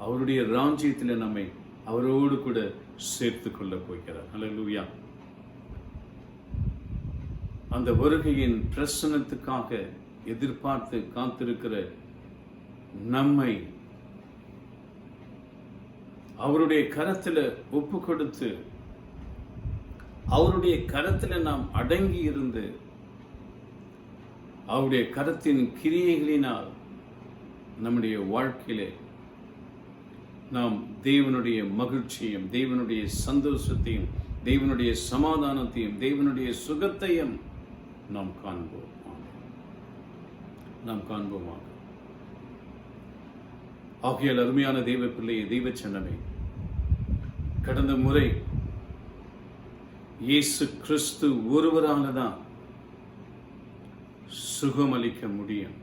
அவருடைய ராஜ்யத்தில் நம்மை அவரோடு கூட சேர்த்து கொள்ளப் போகிறார். அல்லேலூயா. அந்த வருகையின் பிரசன்னத்துக்காக எதிர்பார்த்து காத்திருக்கிற நம்மை அவருடைய கரத்தில் ஒப்பு கொடுத்து, அவருடைய கரத்தில் நாம் அடங்கி இருந்து, அவருடைய கரத்தின் கிரியைகளினால் நம்முடைய வாழ்க்கையிலே நாம் தேவனுடைய மகிழ்ச்சியும், தேவனுடைய சந்தோஷத்தையும், தேவனுடைய சமாதானத்தையும், தேவனுடைய சுகத்தையும் நாம் காண்போமாக. ஆகையால் அருமையான தெய்வ பிள்ளையை, தெய்வச்சனமே, கடந்த முறை இயேசு கிறிஸ்து ஒருவரால தான் சுகமளிக்க முடியும்.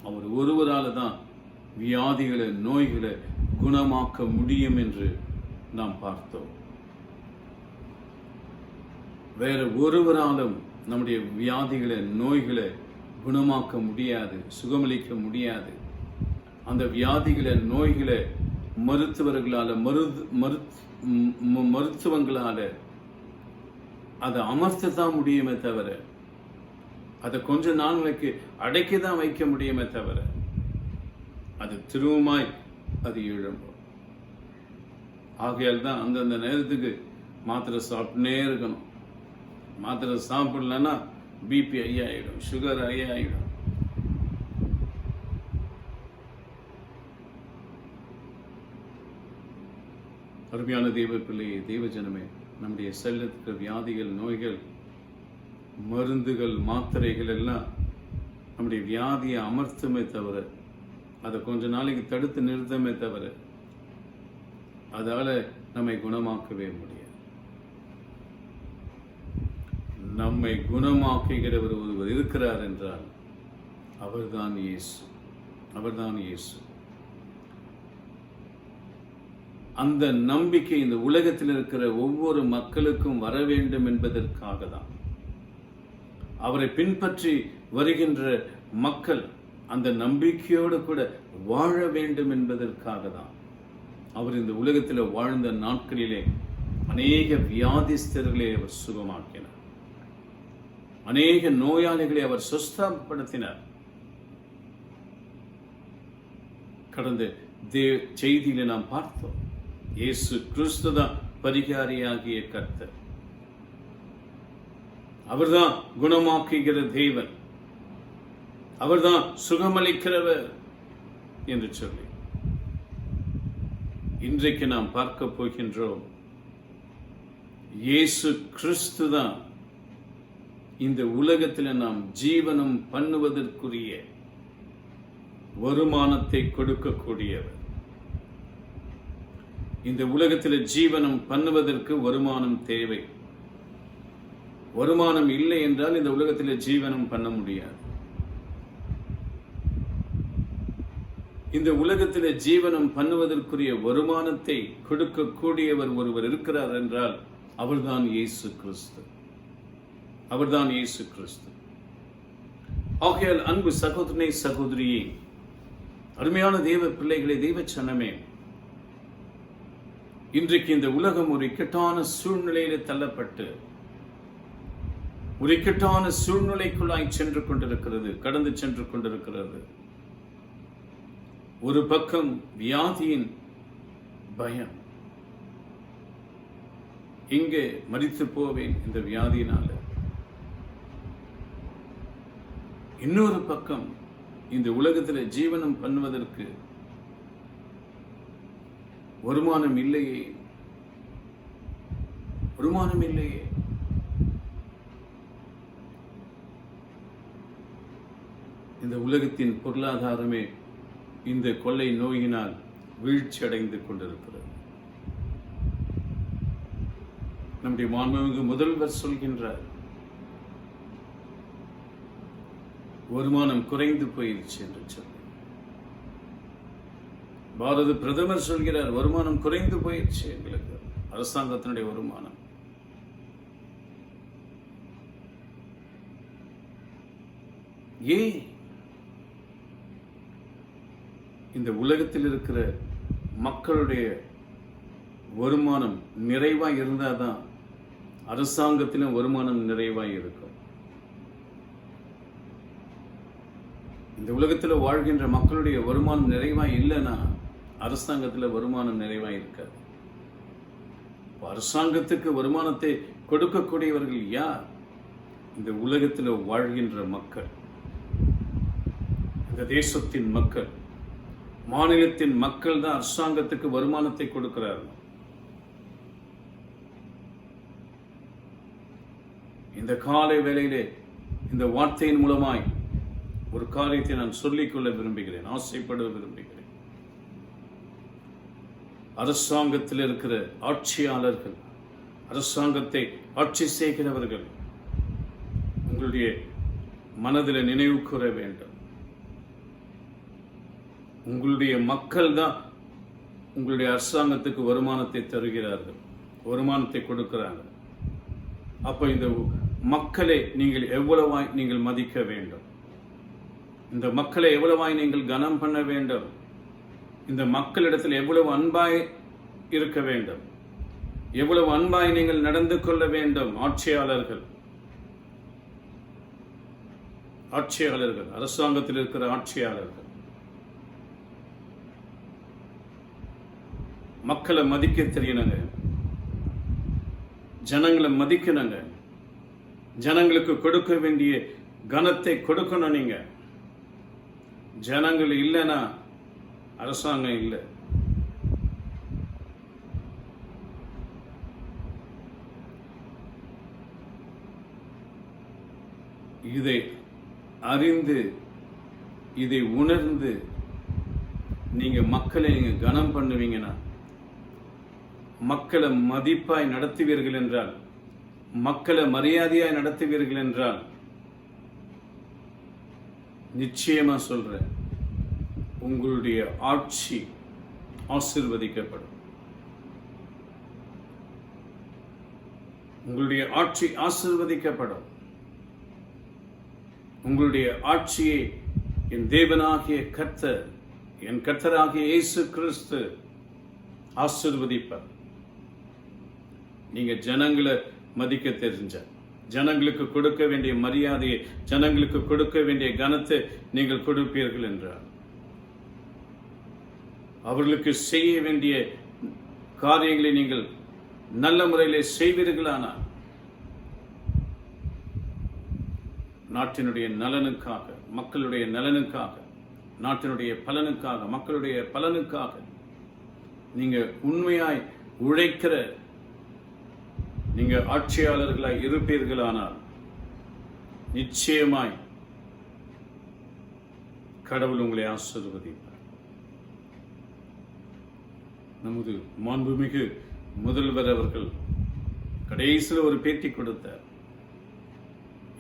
அவர் ஒருவரால தான் வியாதிகளை, நோய்களை குணமாக்க முடியும் என்று நாம் பார்த்தோம். வேற ஒருவராலும் நம்முடைய வியாதிகளை, நோய்களை குணமாக்க முடியாது, சுகமளிக்க முடியாது. அந்த வியாதிகளை, நோய்களை மருத்துவர்களால, மருத்துவங்களால அதை அமர்த்தத்தான் முடியுமே தவிர, அதை கொஞ்ச நாளைக்கு அடக்கிதான் வைக்க முடியுமே தவிர, அது திரும்பமாய் அது எழும்பும். ஆகையால் தான் அந்தந்த நேரத்துக்கு மாத்திரை சாப்பிட்டுனே இருக்கணும். மாத்திரை சாப்பிடலன்னா பிபி ஹை ஆகிடும், சுகர் ஹை ஆகிடும். அருமையான தெய்வ பிள்ளையே, தெய்வ ஜனமே, நம்முடைய செல்லத்துக்கு வியாதிகள், நோய்கள், மருந்துகள், மாத்திரைகள் எல்லாம் நம்முடைய வியாதியை அமர்த்துமே தவிர, அதை கொஞ்ச நாளைக்கு தடுத்து நிறுத்தமே தவிர, அதால நம்மை குணமாக்கவே முடியாது. நம்மை குணமாக்குகிறவர் ஒருவர் இருக்கிறார் என்றால் அவர்தான் இயேசு. அவர்தான் இயேசு. அந்த நம்பிக்கை இந்த உலகத்தில் இருக்கிற ஒவ்வொரு மக்களுக்கும் வர வேண்டும் என்பதற்காக தான் அவரை பின்பற்றி வருகின்ற மக்கள் அந்த நம்பிக்கையோடு கூட வாழ வேண்டும் என்பதற்காக தான் அவர் இந்த உலகத்தில் வாழ்ந்த நாட்களிலே அநேக வியாதிஸ்தர்களை அவர் சுகமாக்கினார், அநேக நோயாளிகளை அவர் சுஸ்தப்படுத்தினார். கடந்த செய்தியில நாம் பார்த்தோம், இயேசு கிறிஸ்து தான் பரிகாரியாகிய கர்த்தர், அவர்தான் குணமாக்குகிற தேவன், அவர்தான் சுகமளிக்கிறவர் என்று சொல்லி இன்றைக்கு நாம் பார்க்க போகின்றோம். இயேசு கிறிஸ்து தான் இந்த உலகத்தில் நாம் ஜீவனம் பண்ணுவதற்குரிய வருமானத்தை கொடுக்கக்கூடியவர். இந்த உலகத்தில் ஜீவனம் பண்ணுவதற்கு வருமானம் தேவை. வருமானம் இல்லை என்றால் இந்த உலகத்தில் ஜீவனம் பண்ண முடியாது. இந்த உலகத்தில் ஜீவனம் பண்ணுவதற்குரிய வருமானத்தை கொடுக்கக்கூடியவர் ஒருவர் இருக்கிறார் என்றால் அவர்தான் இயேசு கிறிஸ்து, அவர்தான் இயேசு கிறிஸ்து. ஆகையால் அன்பு சகோதரனே, சகோதரியே, அருமையான தேவ பிள்ளைகளே, தெய்வ சனமே, இன்றைக்கு இந்த உலகம் ஒரு இக்கட்டான சூழ்நிலையில தள்ளப்பட்டு ஒரு இக்கட்டான சூழ்நிலைக்குள்ளாய் சென்று கொண்டிருக்கிறது, கடந்து சென்று கொண்டிருக்கிறது. ஒரு பக்கம் வியாதியின் பயம், இங்கே மரித்து போவேன் இந்த வியாதியினால. இன்னொரு பக்கம் இந்த உலகத்தில் ஜீவனம் பண்ணுவதற்கு வருமானம் இல்லையே, வருமானம் இல்லையே. இந்த உலகத்தின் பொருளாதாரமே இந்த கொள்ளை நோயினால் வீழ்ச்சி அடைந்து கொண்டிருக்கிறது. நம்முடைய மாண்புமிகு முதல்வர் சொல்கின்றார், வருமானம் குறைந்து போயிடுச்சு என்று சொல்லி. பாரத பிரதமர் சொல்கிறார், வருமானம் குறைந்து போயிடுச்சு எங்களுக்கு, அரசாங்கத்தினுடைய வருமானம். ஏன்? இந்த உலகத்தில் இருக்கிற மக்களுடைய வருமானம் நிறைவாக இருந்தால் தான் அரசாங்கத்திலும் வருமானம் நிறைவாக இருக்கும். இந்த உலகத்தில் வாழ்கின்ற மக்களுடைய வருமானம் நிறைவாக இல்லைன்னா அரசாங்கத்தில் வருமானம் நிறைவாக இருக்காது. அரசாங்கத்துக்கு வருமானத்தை கொடுக்கக்கூடியவர்கள் யார்? இந்த உலகத்தில் வாழ்கின்ற மக்கள், இந்த தேசத்தின் மக்கள், மாநிலத்தின் மக்கள் தான் அரசாங்கத்துக்கு வருமானத்தை கொடுக்கிறார்கள். இந்த காலை வேளையிலே இந்த வார்த்தையின் மூலமாய் ஒரு காரியத்தை நான் சொல்லிக்கொள்ள விரும்புகிறேன், ஆசைப்பட விரும்புகிறேன். அரசாங்கத்தில் இருக்கிற ஆட்சியாளர்கள், அரசாங்கத்தை ஆட்சி செய்கிறவர்கள், உங்களுடைய மனதில் நினைவு கூற வேண்டும், உங்களுடைய மக்கள் தான் உங்களுடைய அரசாங்கத்துக்கு வருமானத்தை தருகிறார்கள், வருமானத்தை கொடுக்கிறார்கள். அப்போ இந்த மக்களை நீங்கள் எவ்வளவாய் நீங்கள் மதிக்க வேண்டும், இந்த மக்களை எவ்வளவாய் நீங்கள் கனம் பண்ண வேண்டும், இந்த மக்களிடத்தில் எவ்வளவு அன்பாய் இருக்க வேண்டும், எவ்வளவு அன்பாய் நீங்கள் நடந்து கொள்ள வேண்டும். ஆட்சியாளர்கள், ஆட்சியாளர்கள், அரசாங்கத்தில் இருக்கிற ஆட்சியாளர்கள் மக்களை மதிக்க தெரியணுங்க, ஜனங்களை மதிக்கணுங்க, ஜனங்களுக்கு கொடுக்க வேண்டிய கனத்தை கொடுக்கணும். நீங்க ஜனங்கள் இல்லைன்னா அரசாங்கம் இல்லை. இதை அறிந்து, இதை உணர்ந்து நீங்க மக்களை நீங்க கனம் பண்ணுவீங்கன்னா, மக்களை மதிப்பாய் நடத்துவீர்கள் என்றால், மக்களை மரியாதையாய் நடத்துவீர்கள் என்றால், நிச்சயமா சொல்றேன், உங்களுடைய ஆட்சி ஆசீர்வதிக்கப்படும். உங்களுடைய ஆட்சி ஆசீர்வதிக்கப்படும். உங்களுடைய ஆட்சியை என் தேவனாகிய கர்த்தர், என் கர்த்தராகிய இயேசு கிறிஸ்து ஆசீர்வதிப்பார். நீங்க ஜனங்களை மதிக்க தெரிஞ்ச, ஜனங்களுக்கு கொடுக்க வேண்டிய மரியாதையை, ஜனங்களுக்கு கொடுக்க வேண்டிய கனத்தை நீங்கள் கொடுப்பீர்கள் என்றார். அவர்களுக்கு செய்ய வேண்டிய காரியங்களை நீங்கள் நல்ல முறையிலே செய்வீர்களானால் நாட்டினுடைய நலனுக்காக, மக்களுடைய நலனுக்காக, நாட்டினுடைய பலனுக்காக, மக்களுடைய பலனுக்காக நீங்க உண்மையாய் உழைக்கிற நீங்க ஆட்சியாளர்களாய் இருப்பீர்களானால் நிச்சயமாய் கடவுள் உங்களை ஆசீர்வதிப்பார். நமது மாண்புமிகு முதல்வர் அவர்கள் கடைசியில் ஒரு பேட்டி கொடுத்தார்.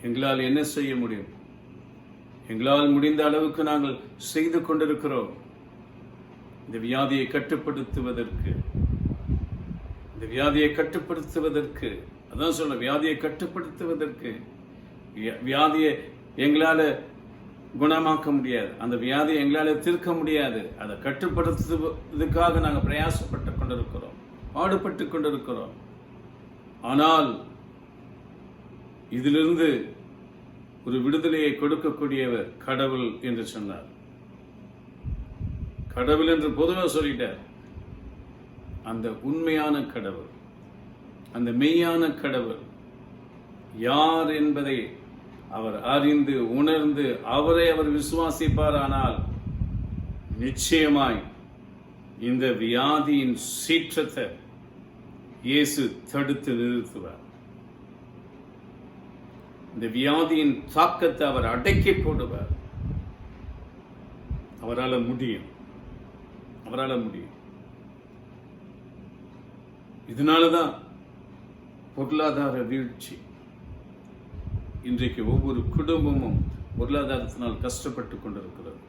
எங்களால் என்ன செய்ய முடியும்? எங்களால் முடிந்த அளவுக்கு நாங்கள் செய்து கொண்டிருக்கிறோம். இந்த வியாதியை கட்டுப்படுத்துவதற்கு, இந்த வியாதியை கட்டுப்படுத்துவதற்கு, அதான் சொல்ல, வியாதியை கட்டுப்படுத்துவதற்கு, வியாதியை எங்களால குணமாக்க முடியாது, அந்த வியாதியை எங்களால தீர்க்க முடியாது. அதை கட்டுப்படுத்துவதற்காக நாங்கள் பிரயாசப்பட்டு கொண்டிருக்கிறோம், பாடுபட்டு கொண்டிருக்கிறோம். ஆனால் இதிலிருந்து ஒரு விடுதலையை கொடுக்கக்கூடியவர் கடவுள் என்று சொன்னார். கடவுள் என்று பொதுவாக சொல்லிட்டார். அந்த உண்மையான கடவுள், அந்த மெய்யான கடவுள் யார் என்பதை அவர் அறிந்து உணர்ந்து அவரை அவர் விசுவாசிப்பாரானால் நிச்சயமாய் இந்த வியாதியின் சீற்றத்தை இயேசு தடுத்து நிறுத்துவார். இந்த வியாதியின் தாக்கத்தை அவர் அடக்கி போடுவார். அவரால் முடியும், அவரால் முடியும். இதனாலதான் பொருளாதார வீழ்ச்சி. இன்றைக்கு ஒவ்வொரு குடும்பமும் பொருளாதாரத்தினால் கஷ்டப்பட்டு கொண்டிருக்கிறது.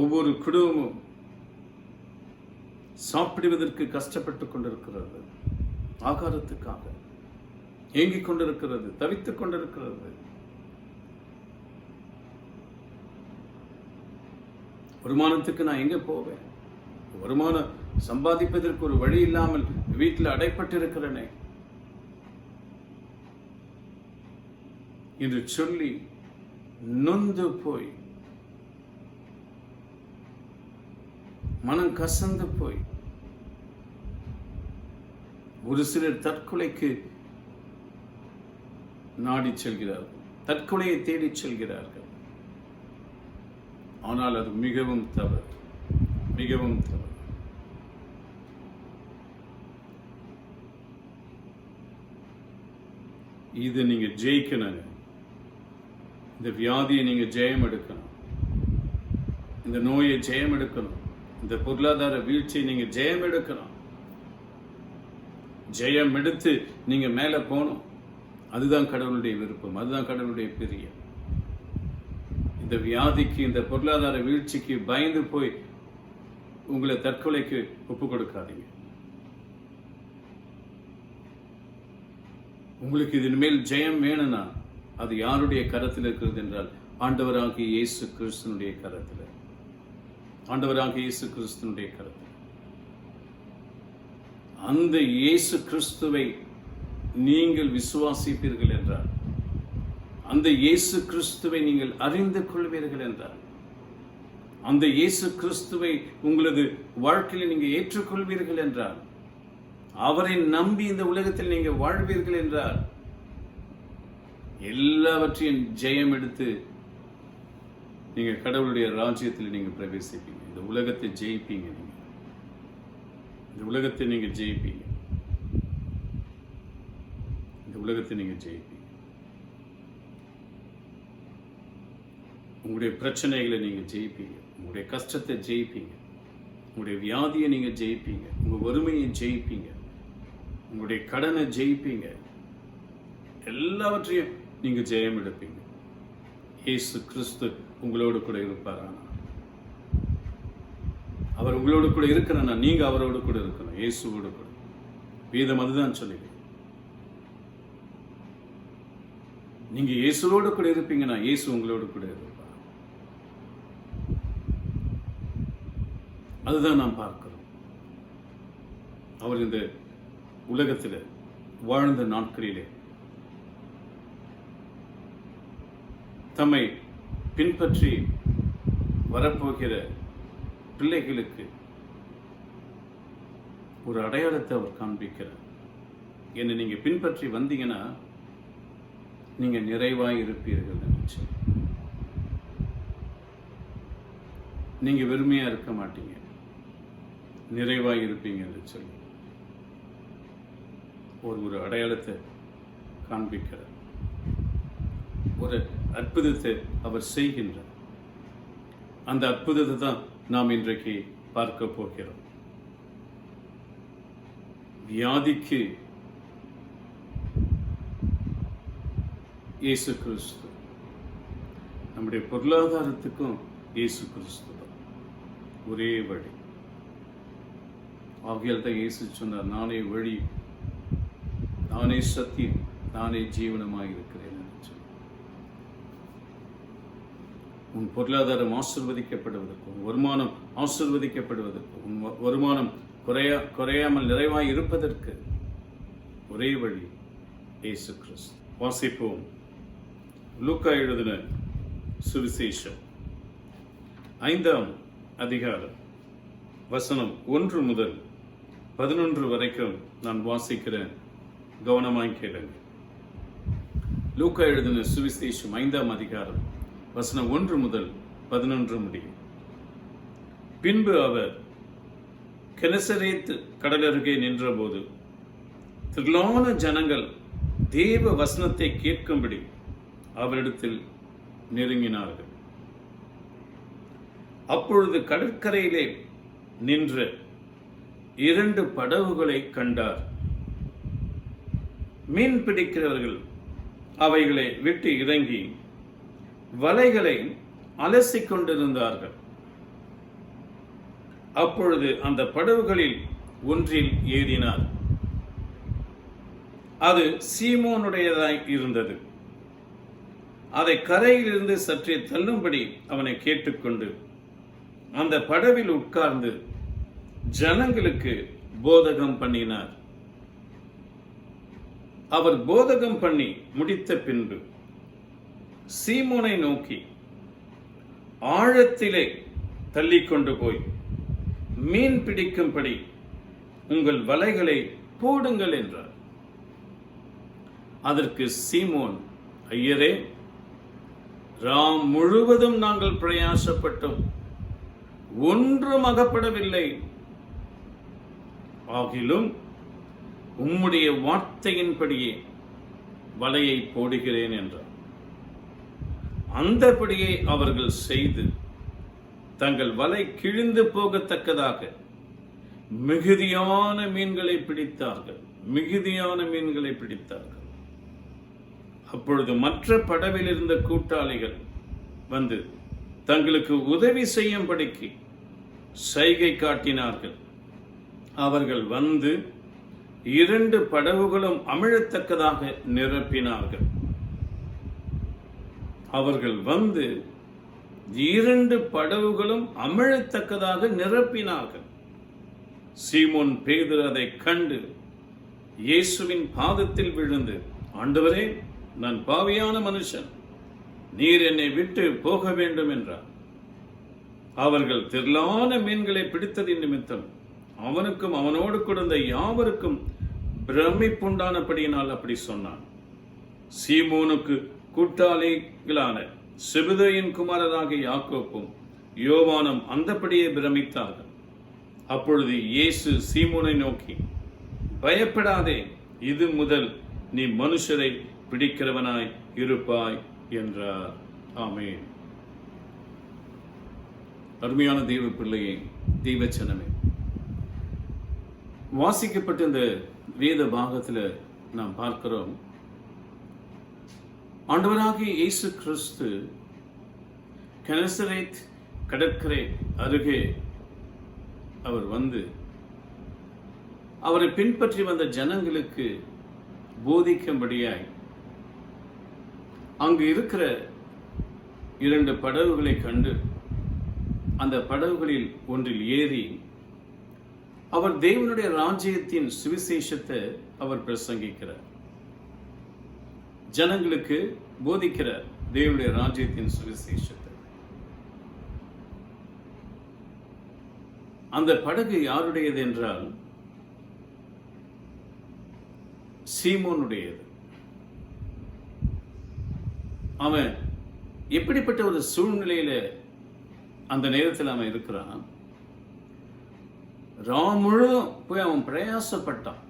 ஒவ்வொரு குடும்பமும் சாப்பிடுவதற்கு கஷ்டப்பட்டு கொண்டிருக்கிறது, ஆகாரத்துக்காக ஏங்கிக் கொண்டிருக்கிறது, தவித்துக் கொண்டிருக்கிறது. வருமானத்துக்கு நான் எங்க போவேன்? வருமானம் சம்பாதிப்பதற்கு ஒரு வழி இல்லாமல் வீட்டில் அடைப்பட்டிருக்கிறேனே என்று சொல்லி நொந்து போய், மனம் கசந்து போய் ஒரு சிலர் தற்கொலைக்கு நாடி செல்கிறார்கள், தற்கொலையை தேடிச் செல்கிறார்கள். ஆனால் அது மிகவும் தவறு, மிகவும் தவறு. இது நீங்க ஜெயிக்கணுங்க. இந்த வியாதியை நீங்க ஜெயம் எடுக்கணும், இந்த நோயை ஜெயம் எடுக்கணும், இந்த பொருளாதார வீழ்ச்சியை நீங்க ஜெயம் எடுக்கணும். ஜெயம் எடுத்து நீங்க மேல போகணும். அதுதான் கடவுளுடைய விருப்பம், அதுதான் கடவுளுடைய பிரியம். இந்த வியாதிக்கு, இந்த பொருளாதார வீழ்ச்சிக்கு பயந்து போய் உங்களை தற்கொலைக்கு ஒப்பு கொடுக்காதீங்க. உங்களுக்கு இதன் மேல் ஜெயம் வேணும்னா அது யாருடைய கரத்தில் இருக்கிறது என்றால் ஆண்டவராகிய இயேசு கிறிஸ்துனுடைய கரத்தில், ஆண்டவராகிய இயேசு கிறிஸ்துனுடைய கரத்தில். அந்த இயேசு கிறிஸ்துவை நீங்கள் விசுவாசிப்பீர்கள் என்றால், அந்த இயேசு கிறிஸ்துவை நீங்கள் அறிந்து கொள்வீர்கள் என்றால், அந்த இயேசு கிறிஸ்துவை உங்களது வாழ்க்கையில் நீங்கள் ஏற்றுக்கொள்வீர்கள் என்றால், அவரை நம்பி இந்த உலகத்தில் நீங்கள் வாழ்வீர்கள் என்றால், எல்லாவற்றையும் ஜெயம் எடுத்து நீங்க கடவுளுடைய ராஜ்யத்தில் நீங்க பிரவேசிப்பீங்க. இந்த உலகத்தை ஜெயிப்பீங்க. நீங்க இந்த உலகத்தை நீங்க ஜெயிப்பீங்க. இந்த உலகத்தை நீங்க ஜெயிப்பீங்க. உங்களுடைய பிரச்சனைகளை நீங்க ஜெயிப்பீங்க, உங்களுடைய கஷ்டத்தை ஜெயிப்பீங்க, உங்களுடைய வியாதியை நீங்க ஜெயிப்பீங்க, உங்க வறுமையை ஜெயிப்பீங்க, உங்களுடைய கடனை ஜெயிப்பீங்க. எல்லாவற்றையும் நீங்க ஜெயம் எடுப்பீங்க. இயேசு கிறிஸ்து உங்களோடு கூட இருப்பாரானா, அவர் உங்களோடு கூட இருக்கணும்னா நீங்க அவரோடு கூட இருக்கணும், இயேசுவோடு கூட. வேதம் அதுதான் சொல்லுங்க. நீங்க இயேசுவோடு கூட இருப்பீங்கன்னா இயேசு உங்களோடு கூட இருப்பார். அதுதான் நாம் பார்க்கிறோம். அவர் இந்த உலகத்தில் வாழ்ந்த நாட்களிலே தம்மை பின்பற்றி வரப்போகிற பிள்ளைகளுக்கு ஒரு அடையாளத்தை அவர் காண்பிக்கிறார். என்னை நீங்க பின்பற்றி வந்தீங்கன்னா நீங்க நிறைவாய் இருப்பீர்கள் நினைச்சு. நீங்க வெறுமையா இருக்க மாட்டீங்க, நிறைவாய் இருப்பீங்க என்று சொல்லி ஒரு அடையாளத்தை காண்பிக்கிறார். ஒரு அற்புதத்தை அவர் செய்கின்றார். அந்த அற்புதத்தை தான் நாம் இன்றைக்கு பார்க்க போகிறோம். வியாதிக்கு இயேசு கிறிஸ்து, நம்முடைய பொருளாதாரத்துக்கும் இயேசு கிறிஸ்து தான் ஒரே வழி. ஆகியால் தான் இயேசு சொன்னார், நானே வழி, நானே சத்தியம், நானே ஜீவனமாக இருக்கிறேன் என்று சொல்லி. உன் பொருளாதாரம் ஆசீர்வதிக்கப்படுவதற்கும், வருமானம் ஆசீர்வதிக்கப்படுவதற்கும், உன் வருமானம் குறையாமல் நிறைவாய் இருப்பதற்கு ஒரே வழி இயேசு கிறிஸ்து. வாசிப்போம். லூக்கா எழுதின சுவிசேஷம் 5ஆம் அதிகாரம் வசனம் 1 முதல் 11 வரைக்கும் நான் வாசிக்கிறேன். கவனமாய் கேளுங்க. லூக்கா எழுதின சுவிசேஷம் 5ஆம் அதிகாரம் வசனம் 1 முதல் 11 முடியும். பின்பு அவர் கெனசரேத் கடலருகே நின்றபோது திரளான ஜனங்கள் தேவ வசனத்தை கேட்கும்படி அவரிடத்தில் நெருங்கினார்கள். அப்பொழுது கடற்கரையிலே நின்ற 2 படகுகளை கண்டார். மீன் பிடிக்கிறவர்கள் அவைகளை விட்டு இறங்கி வலைகளை அலசிக் கொண்டிருந்தார்கள். அப்பொழுது அந்த படகுகளில் ஒன்றில் ஏறினார். அது சீமோனுடையதாய் இருந்தது. அதை கரையிலிருந்து சற்றே தள்ளும்படி அவனை கேட்டுக்கொண்டு அந்த படவில் உட்கார்ந்து ஜனங்களுக்கு போதகம் பண்ணினார். அவர் போதகம் பண்ணி முடித்த பின்பு சீமோனை நோக்கி, ஆழத்திலே தள்ளிக்கொண்டு போய் மீன் பிடிக்கும்படி உங்கள் வலைகளை போடுங்கள் என்றார். அதற்கு சீமோன், ஐயரே, ராம் முழுவதும் நாங்கள் பிரயாசப்பட்டோம், ஒன்றும் அகப்படவில்லை. ஆகிலும் உம்முடைய வார்த்தையின்படியே வலையை போடுகிறேன் என்றார். அந்தபடியே அவர்கள் செய்து தங்கள் வலை கிழிந்து போகத்தக்கதாக மிகுதியான மீன்களை பிடித்தார்கள். அப்பொழுது மற்ற படவில் இருந்த கூட்டாளிகள் வந்து தங்களுக்கு உதவி செய்யும்படிக்கு சைகை காட்டினார்கள். அவர்கள் வந்து 2 படகுகளும் அமிழத்தக்கதாக நிரப்பினார்கள். சீமோன் பேதுரு அதை கண்டு இயேசுவின் பாதத்தில் விழுந்து, ஆண்டவரே, நான் பாவியான மனுஷன், நீர் என்னை விட்டு போக வேண்டும் என்றார். அவர்கள் திரளான மீன்களை பிடித்ததின் நிமித்தம் அவனுக்கும் அவனோடு கொடுத்த யாவருக்கும் பிரமிப்புண்டானபடியினால் அப்படி சொன்னான். சீமோனுக்கு கூட்டாளிகளான செபதேயின் குமாரராகிய யாக்கோப்பும் யோவானும் அந்தபடியே பிரமித்தார்கள். அப்பொழுது இயேசு சீமோனை நோக்கி, பயப்படாதே, இது முதல் நீ மனுஷரை பிடிக்கிறவனாய் இருப்பாய் என்றார். ஆமென். அருமையான தெய்வ பிள்ளையே, தெய்வச்சனமே, வாசிக்கப்பட்ட இந்த வேத பாகத்தில் நாம் பார்க்கிறோம், ஆண்டவராகிய இயேசு கிறிஸ்து கெனசரேத் கடற்கரை அருகே அவர் வந்து அவரை பின்பற்றி வந்த ஜனங்களுக்கு போதிக்கும்படியாய் அங்கு இருக்கிற 2 படகுகளை கண்டு அந்த படகுகளில் ஒன்றில் ஏறி அவர் தேவனுடைய ராஜ்யத்தின் சுவிசேஷத்தை அவர் பிரசங்கிக்கிறார். ஜனங்களுக்கு போதிக்கிறார் தேவனுடைய ராஜ்யத்தின் சுவிசேஷத்தை. அந்த படகு யாருடையது என்றால் சீமோனுடையது. அவன் எப்படிப்பட்ட ஒரு சூழ்நிலையில அந்த நேரத்தில் அவன் இருக்கிறான். ராம் முழுவதும் போய் அவன் பிரயாசப்பட்டான்.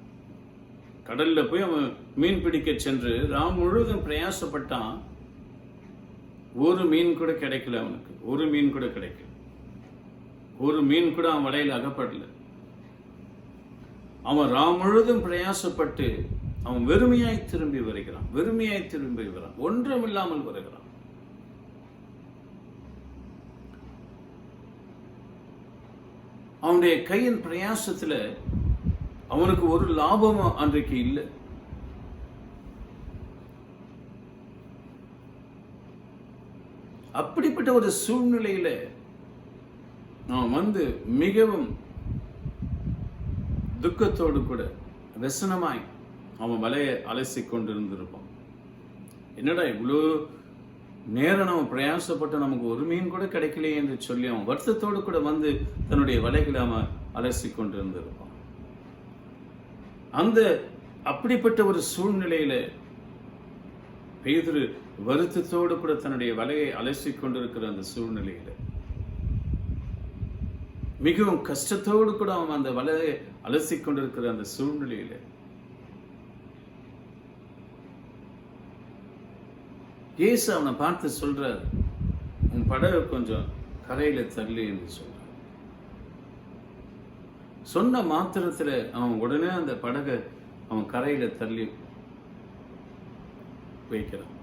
கடல்ல போய் அவன் மீன் பிடிக்க சென்று ராம் முழுவதும் பிரயாசப்பட்டான். ஒரு மீன் கூட கிடைக்கல அவனுக்கு. ஒரு மீன் கூட கிடைக்கல. ஒரு மீன் கூட அவன் வலையில் அகப்படல. அவன் ராம் முழுவதும் பிரயாசப்பட்டு அவன் வெறுமையாய் திரும்பி வருகிறான். வெறுமையாய் திரும்பி வரான். ஒன்றும் இல்லாமல் வருகிறான். அவனுடைய கையின் பிரயாசத்துல அவனுக்கு ஒரு லாபமும் அன்றைக்கு இல்லை. அப்படிப்பட்ட ஒரு சூழ்நிலையில அவன் மிகவும் துக்கத்தோடு கூட व्यसனமாய் அவன் வலையை அலசி கொண்டிருந்திருப்பான். என்னடா இவ்வளோ நேரம் நம்ம பிரயாசப்பட்டு நமக்கு ஒரு மீன் கூட கிடைக்கலையே என்று சொல்லி அவன் வருத்தத்தோடு கூட தன்னுடைய வலைகளை அவன் அலசி கொண்டிருந்திருப்பான். அப்படிப்பட்ட ஒரு சூழ்நிலையில பேதுரு வருத்தத்தோடு கூட தன்னுடைய வலையை அலசி கொண்டிருக்கிற அந்த சூழ்நிலையில மிகவும் கஷ்டத்தோடு கூட அவன் அந்த வலையை அலசி கொண்டிருக்கிற அந்த சூழ்நிலையில இயேசு அவனை பார்த்து சொல்றார், உன் படகு கொஞ்சம் கரையில தள்ளி என்று சொல்றார். சொன்ன மாத்திரத்துல அவன் உடனே அந்த படகை அவன் கரையில தள்ளி வைக்கிறான்.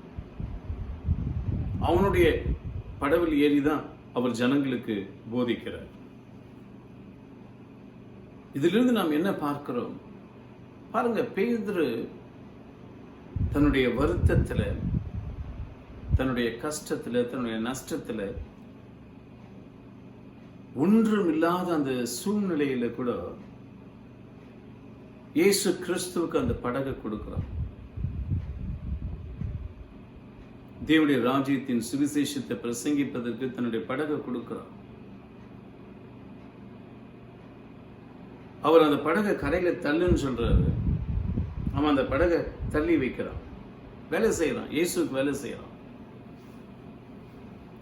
அவனுடைய படவில் ஏறிதான் அவர் ஜனங்களுக்கு போதிக்கிறார். இதிலிருந்து நாம் என்ன பார்க்கிறோம் பாருங்க. பேதுரு தன்னுடைய வருத்தத்துல, தன்னுடைய கஷ்டத்துல, தன்னுடைய நஷ்டத்துல, ஒன்றும் இல்லாத அந்த சூழ்நிலையில கூட இயேசு கிறிஸ்துவுக்கு அந்த படகை கொடுக்கிறார். தேவனுடைய ராஜ்யத்தின் சுவிசேஷத்தை பிரசங்கிப்பதற்கு தன்னுடைய படகை கொடுக்கிறார். அவர் அந்த படகை கரையில தள்ளுன்னு சொல்றாரு. அவன் அந்த படகை தள்ளி வைக்கிறான். வேலை செய்யறான். இயேசுக்கு வேலை செய்யறான்.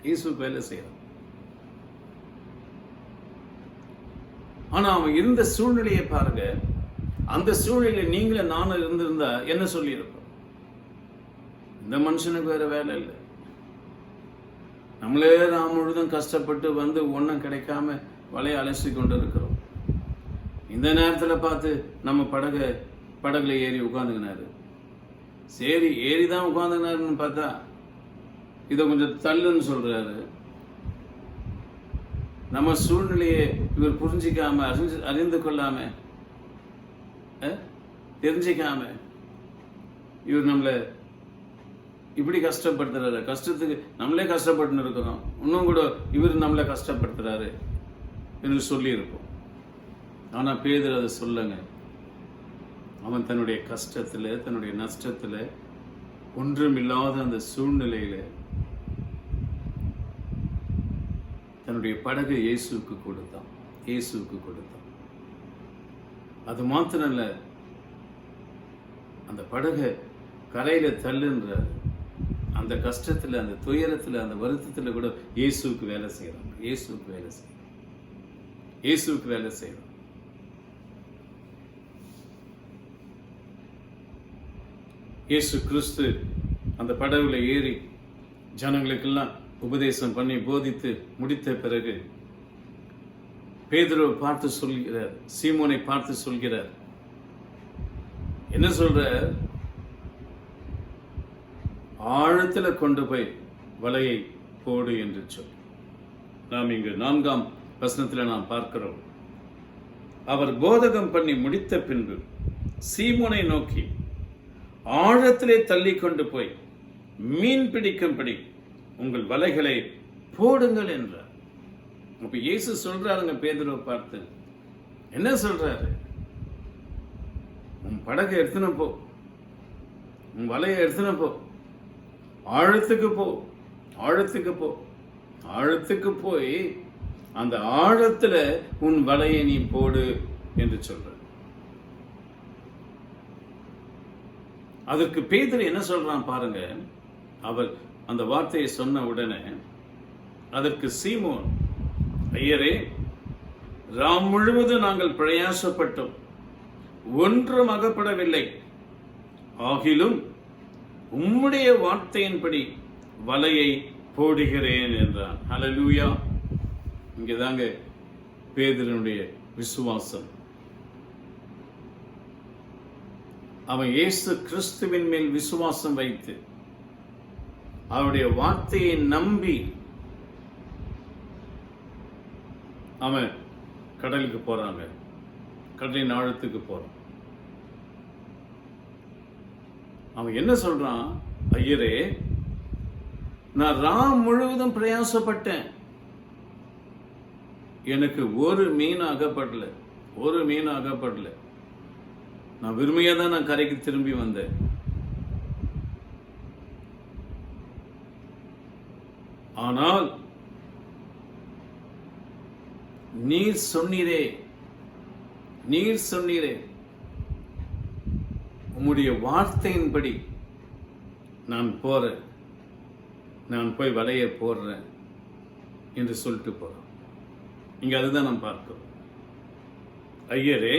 இயேசுக்கு வேலை செய்யறான். ஆனா அவன் இருந்த சூழ்நிலையை பாருங்க. அந்த சூழ்நிலையில நீங்களும் நானும் இருந்திருந்தா என்ன சொல்லி இருப்போம்? இந்த மனுஷனுக்கு வேற வேலை இல்லை, நம்மளே நாம் முழுதும் கஷ்டப்பட்டு ஒன்றும் கிடைக்காம வலையை அலசி கொண்டு இருக்கிறோம். இந்த நேரத்தில் பார்த்து நம்ம படகுல ஏறி உட்காந்துக்கினாரு. சரி, ஏறிதான் உட்காந்துக்கினாருன்னு பார்த்தா இதை கொஞ்சம் தள்ளுன்னு சொல்றாரு. நம்ம சூழ்நிலையை இவர் புரிஞ்சிக்காம, அறிந்து கொள்ளாம, தெரிஞ்சிக்காம இவர் நம்மளை இப்படி கஷ்டப்படுத்துறாரு. கஷ்டத்துக்கு நம்மளே கஷ்டப்பட்டு இருக்கிறோம், இன்னும் கூட இவர் நம்மளை கஷ்டப்படுத்துறாரு என்று சொல்லி இருப்போம். ஆனா பேதுரு அதை சொல்லுங்க. அவன் தன்னுடைய கஷ்டத்துல, தன்னுடைய நஷ்டத்துல, ஒன்றும் இல்லாத அந்த சூழ்நிலையில தன்னுடைய படகை இயேசுவுக்கு கொடுத்தான். இயேசுவுக்கு கொடுத்தான். அது மாத்திரம் இல்ல, அந்த படகை கரையில தள்ளுன்றார். அந்த கஷ்டத்துல, அந்த துயரத்துல, அந்த வருத்தத்துல கூட இயேசுவுக்கு வேலை செய்யறாங்க. இயேசுவுக்கு வேலை செய்யறாங்க. இயேசுவுக்கு வேலை செய்யறாங்க. இயேசு கிறிஸ்து அந்த படகுல ஏறி ஜனங்களுக்கெல்லாம் உபதேசம் பண்ணி போதித்து முடித்த பிறகு பேதுருவை பார்த்து சொல்கிறார், சீமோனை பார்த்து சொல்கிறார். என்ன சொல்ற? ஆழத்துல கொண்டு போய் வலையை போடு என்று சொல்லி நாம் இங்கு 4ஆம் வசனத்தில் நாம் பார்க்கிறோம். அவர் போதகம் பண்ணி முடித்த பின்பு சீமோனை நோக்கி, ஆழத்திலே தள்ளி கொண்டு போய் மீன் பிடிக்கும்படி உங்கள் வலைகளை போடுங்கள் என்றார். அப்ப இயேசு சொல்றாருங்க பேதுருவை பார்த்து, என்ன சொல்றாரு? உன் படகை எடுத்துன போ, உன் வலையை எடுத்துன போ, ஆழத்துக்கு போ, ஆழத்துக்கு போ, ஆழத்துக்கு போய் அந்த ஆழத்துல உன் வலையை நீ போடு என்று சொல்ற. அதற்கு பேதுரு என்ன சொல்றான் பாருங்க. அவர் அந்த வார்த்தையை சொன்ன உடனே அதற்கு சீமோன், ஐயரே, ராம் முழுவதும் நாங்கள் பிரயாசப்பட்டோம், ஒன்றும் அகப்படவில்லை, ஆகிலும் உம்முடைய வார்த்தையின்படி வலையை போடுகிறேன் என்றான். ஹல்லேலூயா. இங்கதாங்க பேதுருனுடைய விசுவாசம். அவன் இயேசு கிறிஸ்துவின் மேல் விசுவாசம் வைத்து அவருடைய வார்த்தையை நம்பி அவன் கடலுக்கு போறாங்க, கடலின் ஆழத்துக்கு போறான். அவன் என்ன சொல்றான்? ஐயரே, நான் ராம் முழுவதும் பிரயாசப்பட்டேன், எனக்கு ஒரு மீன் அகப்படல, ஒரு மீன் அகப்படல. நான் விரும்பியா தான் நான் கரைக்கு திரும்பி வந்தேன். ஆனால் நீர் சொன்னீரே, நீர் சொன்னீரே, உம்முடைய வார்த்தையின்படி நான் போறேன், நான் போய் வலையை போடுறேன் என்று சொல்லிட்டு போறோம். இங்க அதுதான் நாம் பார்க்கிறோம். ஐயரே,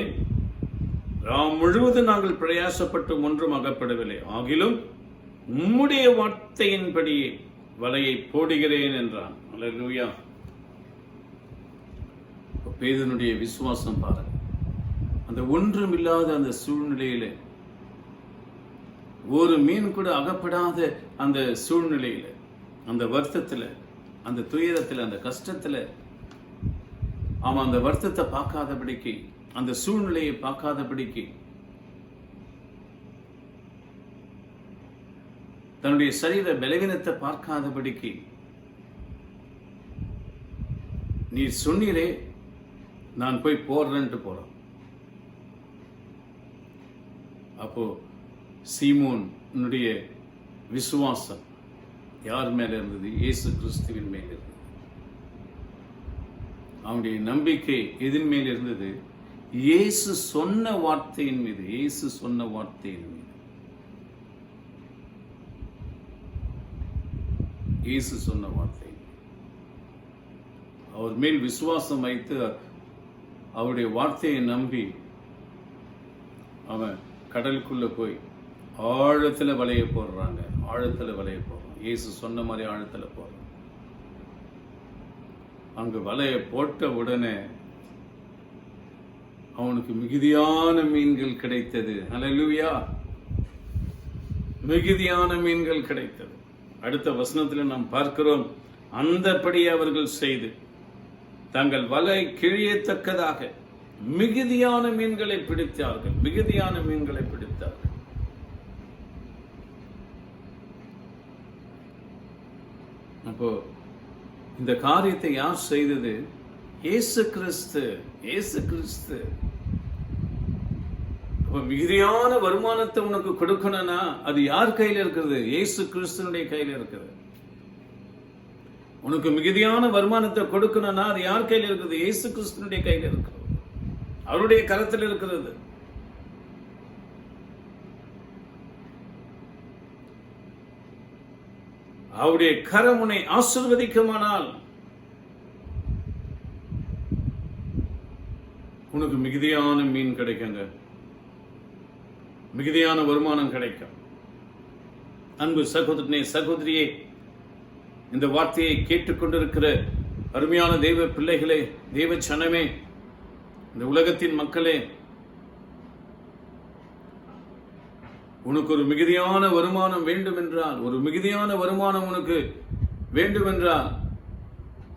ராம் முழுவதும் நாங்கள் பிரயாசப்பட்டு ஒன்றும் அகப்படவில்லை, ஆகிலும் உம்முடைய வார்த்தையின்படி வலையை போடுகிறேன் என்றான். அல்லேலூயா. பேதுருனுடைய விசுவாசம் பாருங்க. அந்த ஒன்றும் இல்லாத அந்த சூழ்நிலையில, ஒரு மீன் கூட அகப்படாத அந்த சூழ்நிலையில, அந்த வருத்தத்துல, அந்த துயரத்துல, அந்த கஷ்டத்துல, அவன் அந்த வருத்தத்தை பார்க்காதபடிக்கு, அந்த சூழ்நிலையை பார்க்காதபடிக்கு, தன்னுடைய சரீர பலவீனத்தை பார்க்காதபடிக்கு, நீர் சொன்னீரே, நான் போய் போடுறேன்ட்டு போறான். அப்போ சீமோனுடைய விசுவாசம் யார் மேல இருந்தது? இயேசு கிறிஸ்துவின் மேல் இருந்தது. அவனுடைய நம்பிக்கை எதின் மேல் இருந்தது? இயேசு சொன்ன வார்த்தையின் மீது. இயேசு சொன்ன வார்த்தையின் மீது. இயேசு சொன்ன வார்த்தை. அவர் மேல் விசுவாசம் வைத்து அவருடைய வார்த்தையை நம்பி அவன் கடலுக்குள்ள போய் ஆழத்துல வலைய போடுறாங்க. ஆழத்துல வலைய போடுறான். இயேசு சொன்ன மாதிரி ஆழத்துல போடுறான். அங்கு வலைய போட்ட உடனே அவனுக்கு மிகுதியான மீன்கள் கிடைத்தது. அல்லேலூயா. மிகுதியான மீன்கள் கிடைத்தது. அடுத்த வசனத்தில் நாம் பார்க்கிறோம், அந்தபடி அவர்கள் செய்து தங்கள் வலை கிழியத்தக்கதாக மிகுதியான மீன்களை பிடித்தார்கள். மிகுதியான மீன்களை பிடித்தார்கள். அப்போ இந்த காரியத்தை யார் செய்தது? இயேசு கிறிஸ்து. இயேசு கிறிஸ்து. மிகுதியான வருமானத்தை உனக்கு கொடுக்கணும்னா அது யார் கையில் இருக்கிறது? இயேசு கிறிஸ்துனுடைய கையில் இருக்கிறது. உனக்கு மிகுதியான வருமானத்தை கொடுக்கணும்னா அது யார் கையில் இருக்கிறது? இயேசு கிறிஸ்துனுடைய கையில் இருக்கிறது. அவருடைய கரத்தில் இருக்கிறது. அவருடைய கரம் உன்னை ஆசீர்வதிக்குமானால் உனக்கு மிகுதியான மீன் கிடைக்குங்க. மிகுதியான வருமானம் கிடைக்கும். அன்பு சகோதரனே, சகோதரியே, இந்த வார்த்தையை கேட்டுக்கொண்டிருக்கிற அருமையான தெய்வ பிள்ளைகளே, தெய்வ சனமே, இந்த உலகத்தின் மக்களே, உனக்கு ஒரு மிகுதியான வருமானம் வேண்டும் என்றால், ஒரு மிகுதியான வருமானம் உனக்கு வேண்டும் என்றால்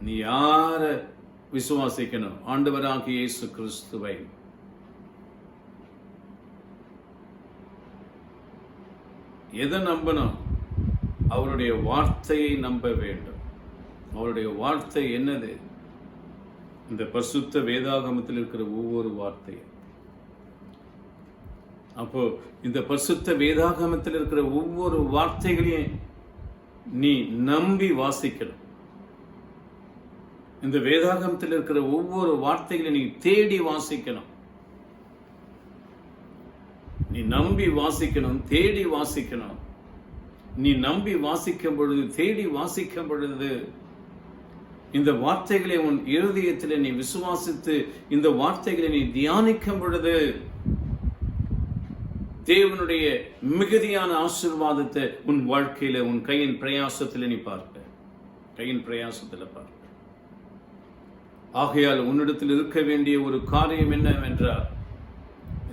நீ யார விசுவாசிக்கணும்? ஆண்டவராகிய இயேசு கிறிஸ்துவை. எதை நம்பணும்? அவருடைய வார்த்தையை நம்ப வேண்டும். அவருடைய வார்த்தை என்னது? இந்த பரிசுத்த வேதாகமத்தில் இருக்கிற ஒவ்வொரு வார்த்தையும். அப்போ இந்த பரிசுத்த வேதாகமத்தில் இருக்கிற ஒவ்வொரு வார்த்தைகளையும் நீ நம்பி வாசிக்கணும். இந்த வேதாகமத்தில் இருக்கிற ஒவ்வொரு வார்த்தைகளையும் நீ தேடி வாசிக்கணும். நீ நம்பி வாசிக்கணும், தேடி வாசிக்கணும். நீ நம்பி வாசிக்கும் பொழுது, தேடி வாசிக்கும் பொழுது, இந்த வார்த்தைகளை உன் இருதயத்தில் நீ விசுவாசித்து இந்த வார்த்தைகளை நீ தியானிக்கும் பொழுது தேவனுடைய மிகுதியான ஆசீர்வாதத்தை உன் வாழ்க்கையில, உன் கையின் பிரயாசத்தில் நீ பார்க்க, கையின் பிரயாசத்தில் பார்க்க. ஆகையால் உன்னிடத்தில் இருக்க வேண்டிய ஒரு காரியம் என்னவென்றால்,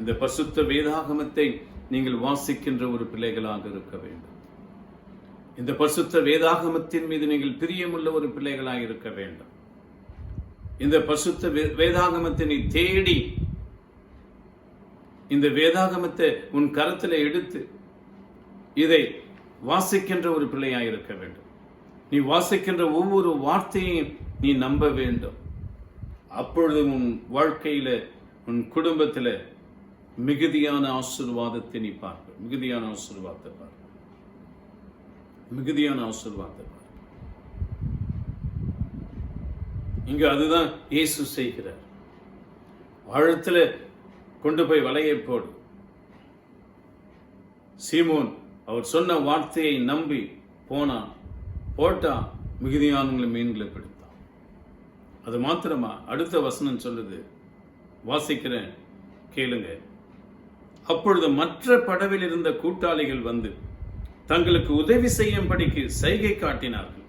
இந்த பரிசுத்த வேதாகமத்தை நீங்கள் வாசிக்கின்ற ஒரு பிள்ளைகளாக இருக்க வேண்டும். இந்த பரிசுத்த வேதாகமத்தின் மீது நீங்கள் பிரியமுள்ள ஒரு பிள்ளைகளாக இருக்க வேண்டும். இந்த பரிசுத்த வேதாகமத்தை நீ தேடி, இந்த வேதாகமத்தை உன் கரத்தில் எடுத்து இதை வாசிக்கின்ற ஒரு பிள்ளையாக இருக்க வேண்டும். நீ வாசிக்கின்ற ஒவ்வொரு வார்த்தையையும் நீ நம்ப வேண்டும். அப்பொழுது உன் வாழ்க்கையில, உன் குடும்பத்தில் மிகுதியான ஆசீர்வாதத்தை நீ பார்க்க, மிகுதியான ஆசீர்வாதத்தை பார்க்க, மிகுதியான ஆசீர்வாதத்தை பார்க்க. இங்க அதுதான் இயேசு செய்கிறார். ஆழத்துல கொண்டு போய் வலையை போடு. சீமோன் அவர் சொன்ன வார்த்தையை நம்பி போனான், போட்டான், மிகுதியான மீன்களை பிடித்தான். அது மாத்திரமா? அடுத்த வசனம் சொல்லுது, வாசிக்கிறேன், கேளுங்க. அப்பொழுது மற்ற படவில் இருந்த கூட்டாளிகள் வந்து தங்களுக்கு உதவி செய்யும்படிக்கு சைகை காட்டினார்கள்.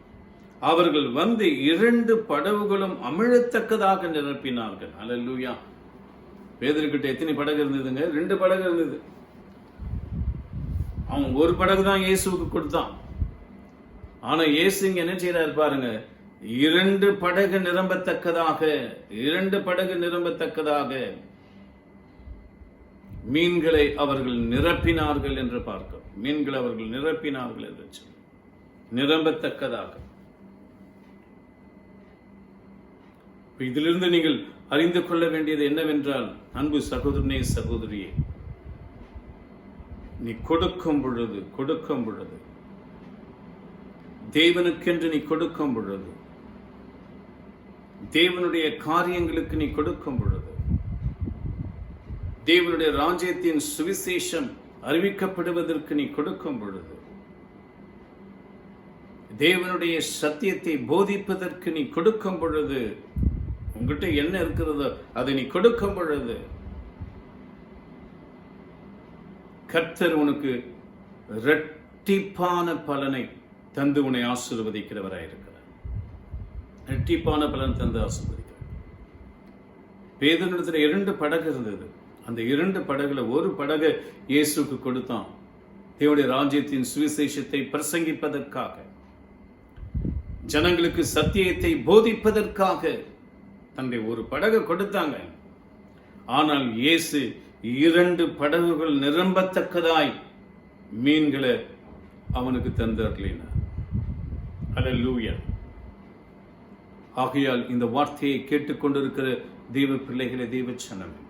அவர்கள் வந்து 2 படகுகளும் அமிழத்தக்கதாக நிரப்பினார்கள். அல்லேலூயா. பேதுருக்கிட்ட எத்தனை படகு இருந்ததுங்க? 2 படகு இருந்தது. அவன் ஒரு படகு தான் இயேசுவுக்கு கொடுத்தான். ஆனா இயேசு இங்க என்ன செய்யறாரு பாருங்க, 2 படகு நிரம்பத்தக்கதாக, 2 படகு நிரம்பத்தக்கதாக மீன்களை அவர்கள் நிரப்பினார்கள் என்று பார்க்கிறோம். மீன்களை அவர்கள் நிரப்பினார்கள் என்று சொல்லி, நிரம்பத்தக்கதாக. இதிலிருந்து நீங்கள் அறிந்து கொள்ள வேண்டியது என்னவென்றால், அன்பு சகோதரனே, சகோதரியே, நீ கொடுக்கும் பொழுது தேவனுக்கென்று நீ கொடுக்கும் பொழுது, தேவனுடைய காரியங்களுக்கு நீ கொடுக்கும் பொழுது, தேவனுடைய ராஜ்யத்தின் சுவிசேஷம் அறிவிக்கப்படுவதற்கு நீ கொடுக்கும் பொழுது, தேவனுடைய சத்தியத்தை போதிப்பதற்கு நீ கொடுக்கும் பொழுது, உங்ககிட்ட என்ன இருக்கிறதோ அதை நீ கொடுக்கும் பொழுது, கர்த்தர் உனக்கு இரட்டிப்பான பலனை தந்து உன்னை ஆசீர்வதிக்கிறவராயிருக்கிறார். இரட்டிப்பான பலன் தந்து ஆசீர்வதிக்கிறார். பேதுருவிடத்தில் 2 படகு இருந்தது. அந்த 2 படகுல ஒரு படகு இயேசுக்கு கொடுத்தான். தேவனுடைய ராஜ்யத்தின் சுவிசேஷத்தை பிரசங்கிப்பதற்காக, ஜனங்களுக்கு சத்தியத்தை போதிப்பதற்காக தன்னுடைய ஒரு படகு கொடுத்தாங்க. ஆனால் இயேசு 2 படகுகள் நிரம்பத்தக்கதாய் மீன்களை அவனுக்கு தந்தருளினார். அல்லேலூயா. ஆகையால் இந்த வார்த்தையை கேட்டுக்கொண்டிருக்கிற தெய்வ பிள்ளைகளே, தெய்வ ஜனமே,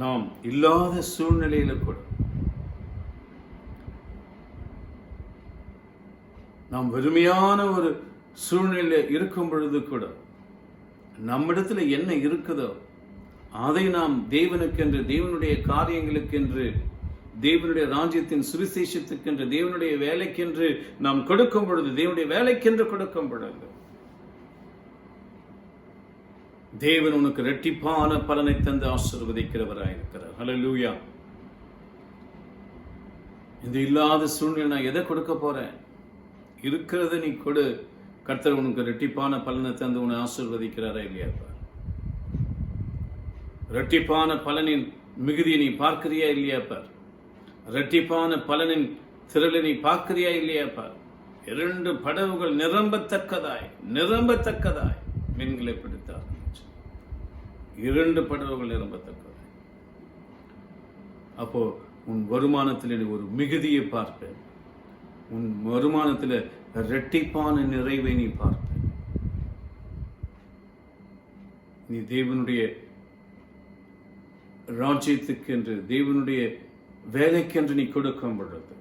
நாம் இல்லாத சூழ்நிலையில கூட, நாம் வெறுமையான ஒரு சூழ்நிலை இருக்கும் பொழுது கூட, நம்மிடத்துல என்ன இருக்குதோ அதை நாம் தேவனுக்கென்று, தேவனுடைய காரியங்களுக்கென்று, தேவனுடைய ராஜ்யத்தின் சுவிசேஷத்துக்கென்று, தேவனுடைய வேலைக்கென்று நாம் கொடுக்கும் பொழுது, தேவனுடைய வேலைக்கென்று கொடுக்கும் பொழுது, தேவன் உனக்கு இரட்டிப்பான பலனை தந்து ஆசீர்வதிக்கிறவராயிருக்கிறார். ஹல்லேலூயா. இந்த இல்லாத சூழ்நிலை நான் எதை கொடுக்க போறேன்? இருக்கிறத நீ கொடு. கர்த்தர் உனக்கு இரட்டிப்பான பலனை தந்து உன்னை ஆசீர்வதிக்கிறாரா இல்லையா? இரட்டிப்பான பலனின் மிகுதியை நீ பார்க்கிறியா இல்லையா பார். இரட்டிப்பான பலனின் திரளை நீ பார்க்கிறியா இல்லையா பார். 2 படகுகள் நிரம்பத்தக்கதாய் மீன்களை பிடித்தார். 2 படகுகள் நிரம்பத்தக்கதாய். அப்போ உன் வருமானத்தில் நீ ஒரு மிகுதியை பார்ப்ப. உன் வருமானத்தில் இரட்டிப்பான நிறைவை நீ பார்ப்ப. நீ தேவனுடைய ராஜ்யத்துக்கென்று, தேவனுடைய வேலைக்கென்று நீ கொடுக்கும் பொழுது,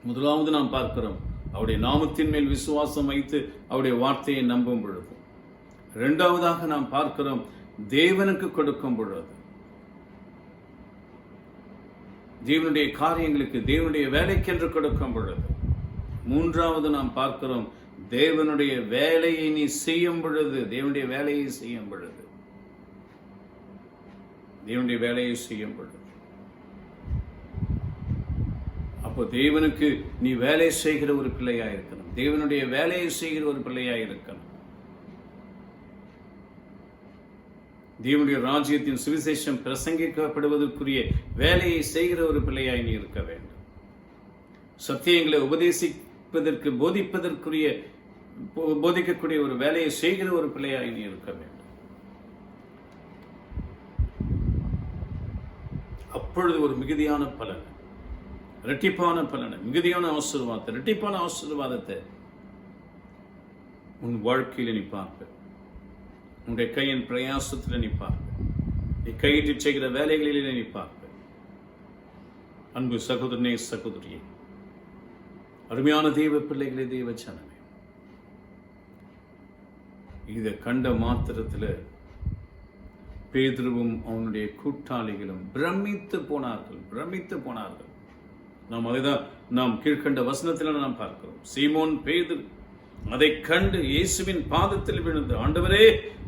முதலாவது நாம் பார்க்கிறோம் அவருடைய நாமத்தின் மேல் விசுவாசம் வைத்து அவருடைய வார்த்தையை நம்பும் பொழுது. இரண்டாவதாக நாம் பார்க்கிறோம் தேவனுக்கு கொடுக்கும் பொழுது, தேவனுடைய காரியங்களுக்கு, தேவனுடைய வேலைக்கென்று கொடுக்கும் பொழுது. மூன்றாவது நாம் பார்க்கிறோம் தேவனுடைய வேலையை நீ செய்யும் பொழுது, தேவனுடைய வேலையை செய்யும் பொழுது, தேவனுடைய வேலையை செய்யும் பொழுது. அப்போ தேவனுக்கு நீ வேலை செய்கிற ஒரு பிள்ளையா இருக்கணும். தேவனுடைய வேலையை செய்கிற ஒரு பிள்ளையா இருக்கணும். தேவனுடைய ராஜ்யத்தின் சுவிசேஷம் பிரசங்கிக்கப்படுவதற்குரிய வேலையை செய்கிற ஒரு பிள்ளையாய் நீ இருக்க வேண்டும். சத்தியங்களை உபதேசிப்பதற்கு, போதிக்கக்கூடிய ஒரு வேலையை செய்கிற ஒரு பிள்ளையாய் நீ இருக்க வேண்டும். அப்பொழுது ஒரு மிகுதியான பலன், இரட்டிப்பான பலனை, மிகுதியான ஆசீர்வாதத்தை, இரட்டிப்பான ஆசீர்வாதத்தை உன் வாழ்க்கையில் நீ பார்ப்ப. உன்னுடைய கையின் பிரயாசத்தில் நீ பார்ப்ப. நீ கையிட்டு செய்கிற வேலைகளிலே நீ பார்ப்ப. அன்பு சகோதரனே, சகோதரியே, அருமையான தெய்வ பிள்ளைகளே, தெய்வ ஜனமே, இதை கண்ட மாத்திரத்தில் பேதுருவும் அவனுடைய கூட்டாளிகளும் பிரமித்து போனார்கள். நாம் அதைதான் நாம் கீழ்கண்ட வசனத்தில் நாம் பார்க்கிறோம். சீமோன் பேதுரு அதை கண்டு இயேசுவின் பாதத்தில் விழுந்து, ஆண்டவரே,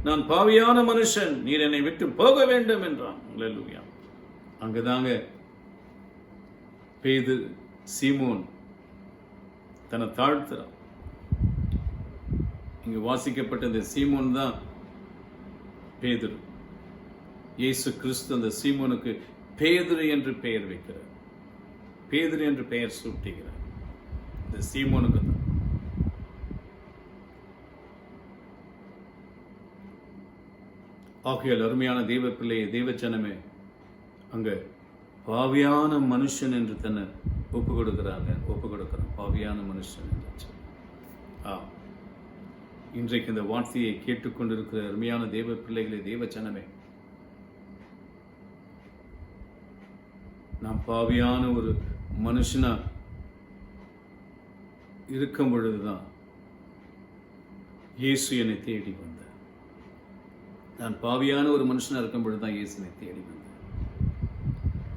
நான் பாவியான மனுஷன், நீர் என்னை விட்டு போக வேண்டும் என்றான். அல்லேலூயா. அங்குதாங்க பேதுரு, சீமோன் தன்னை தாழ்த்துறான். இங்கு வாசிக்கப்பட்ட இந்த சீமோன் தான் பேதுரு. இயேசு கிறிஸ்து அந்த சீமோனுக்கு பேதுரு என்று பெயர் வைக்கிறார். பேதுரு என்று பெயர் சூட்டுகிறார். இந்த சீமோனுக்கு தான். ஆகையால் அருமையான தெய்வ பிள்ளையை, தெய்வ ஜனமே, அங்க பாவியான மனுஷன் என்று தன்னை ஒப்பு கொடுக்கிறான். பாவியான மனுஷன் என்று. இன்றைக்கு இந்த வார்த்தையை கேட்டுக்கொண்டிருக்கிற அருமையான தெய்வ பிள்ளைகளே, தெய்வ ஜனமே, நாம் பாவியான ஒரு மனுஷனா இருக்கும் பொழுதுதான் இயேசு என்னை தேடி வந்தார். நான் பாவியான ஒரு மனுஷனா இருக்கும் பொழுதுதான் இயேசு என்னை தேடி வந்தார்.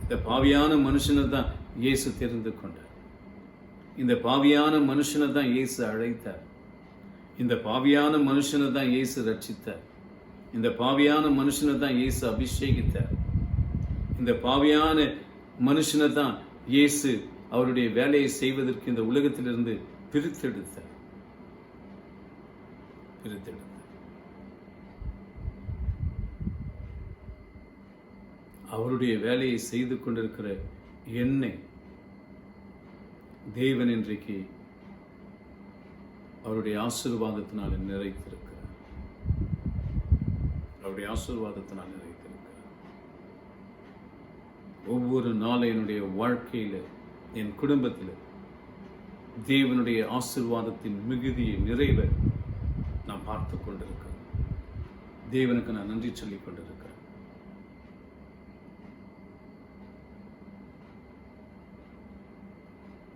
இந்த பாவியான மனுஷனை தான் இயேசு தெரிந்து கொண்டார். இந்த பாவியான மனுஷனை தான் இயேசு அழைத்தார். இந்த பாவியான மனுஷனை தான் இயேசு ரட்சித்தார். இந்த பாவியான மனுஷனை தான் இயேசு அபிஷேகித்தார். இந்த பாவியான மனுஷனை தான் இயேசு அவருடைய வேலையை செய்வதற்கு இந்த உலகத்திலிருந்து பிரித்தெடுத்தார். அவருடைய வேலையை செய்து கொண்டிருக்கிற என்னை தேவன் இன்றைக்கு அவருடைய ஆசீர்வாதத்தினால் நிறைத்திருக்கிறார். அவருடைய ஆசீர்வாதத்தினால் நிறைத்திருக்கிறார். ஒவ்வொரு நாளும் என்னுடைய வாழ்க்கையில், என் குடும்பத்தில் தேவனுடைய ஆசீர்வாதத்தின் மிகுதியை, நிறைவை நான் பார்த்து கொண்டிருக்கிறேன். தேவனுக்கு நான் நன்றி சொல்லிக் கொண்டிருக்கிறேன்.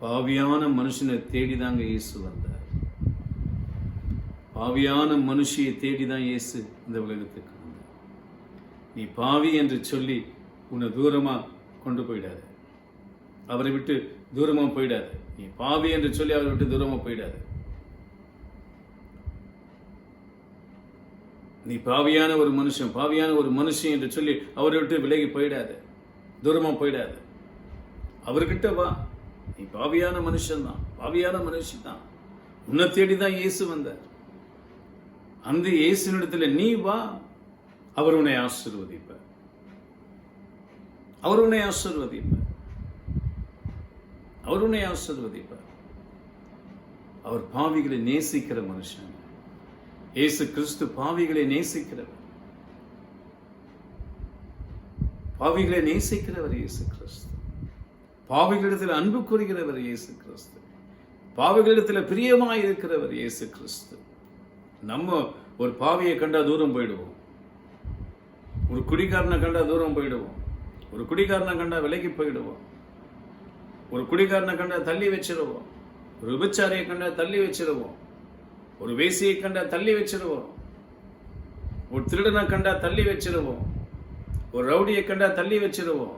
பாவியான மனுஷனை தேடிதாங்க இயேசு வந்தார். பாவியான மனுஷியை தேடிதான் இயேசு இந்த உலகத்துக்கு வந்தார். நீ பாவி என்று சொல்லி உன்னை தூரமா கொண்டு போயிடாது. அவரை விட்டு தூரமா போயிடாது. நீ பாவி என்று சொல்லி அவரை விட்டு தூரமா போயிடாது. நீ பாவியான ஒரு மனுஷன், பாவியான ஒரு மனுஷன் என்று சொல்லி அவரை விட்டு விலகி போயிடாது, தூரமா போயிடாது. அவர்கிட்ட வா. நீ பாவியான மனுஷன் தான், பாவியான மனுஷன் தான். உன்னை தேடிதான் இயேசு வந்தார். அந்த இயேசுனிடத்துல நீ வா. அவர் உன்னை ஆசீர்வதிப்பார். அவர் உன்னை ஆசீர்வதிப்பார். அவர் உன்னை ஆசீர்வதிப்பார். அவர் பாவிகளை நேசிக்கிற மனுஷன். இயேசு கிறிஸ்து பாவிகளை நேசிக்கிறவர். பாவிகளை நேசிக்கிறவர் இயேசு கிறிஸ்து. பாவிகளிடத்தில் அன்பு கூறுகிறவர் இயேசு கிறிஸ்து. பாவிகளிடத்தில் பிரியமாய் இருக்கிறவர் இயேசு கிறிஸ்து. நம்ம ஒரு பாவியை கண்டா தூரம் போயிடுவோம். ஒரு குடிகாரனை கண்டா தூரம் போயிடுவோம். ஒரு குடிகாரனை கண்டா விலகி போயிடுவோம். ஒரு குடிகாரனை கண்டா தள்ளி வச்சிருவோம். ஒரு விபச்சாரியை கண்டா தள்ளி வச்சிருவோம். ஒரு வேசியை கண்டா தள்ளி வச்சிருவோம். ஒரு திருடனை கண்டா தள்ளி வச்சிருவோம். ஒரு ரவுடியை கண்டா தள்ளி வச்சிருவோம்.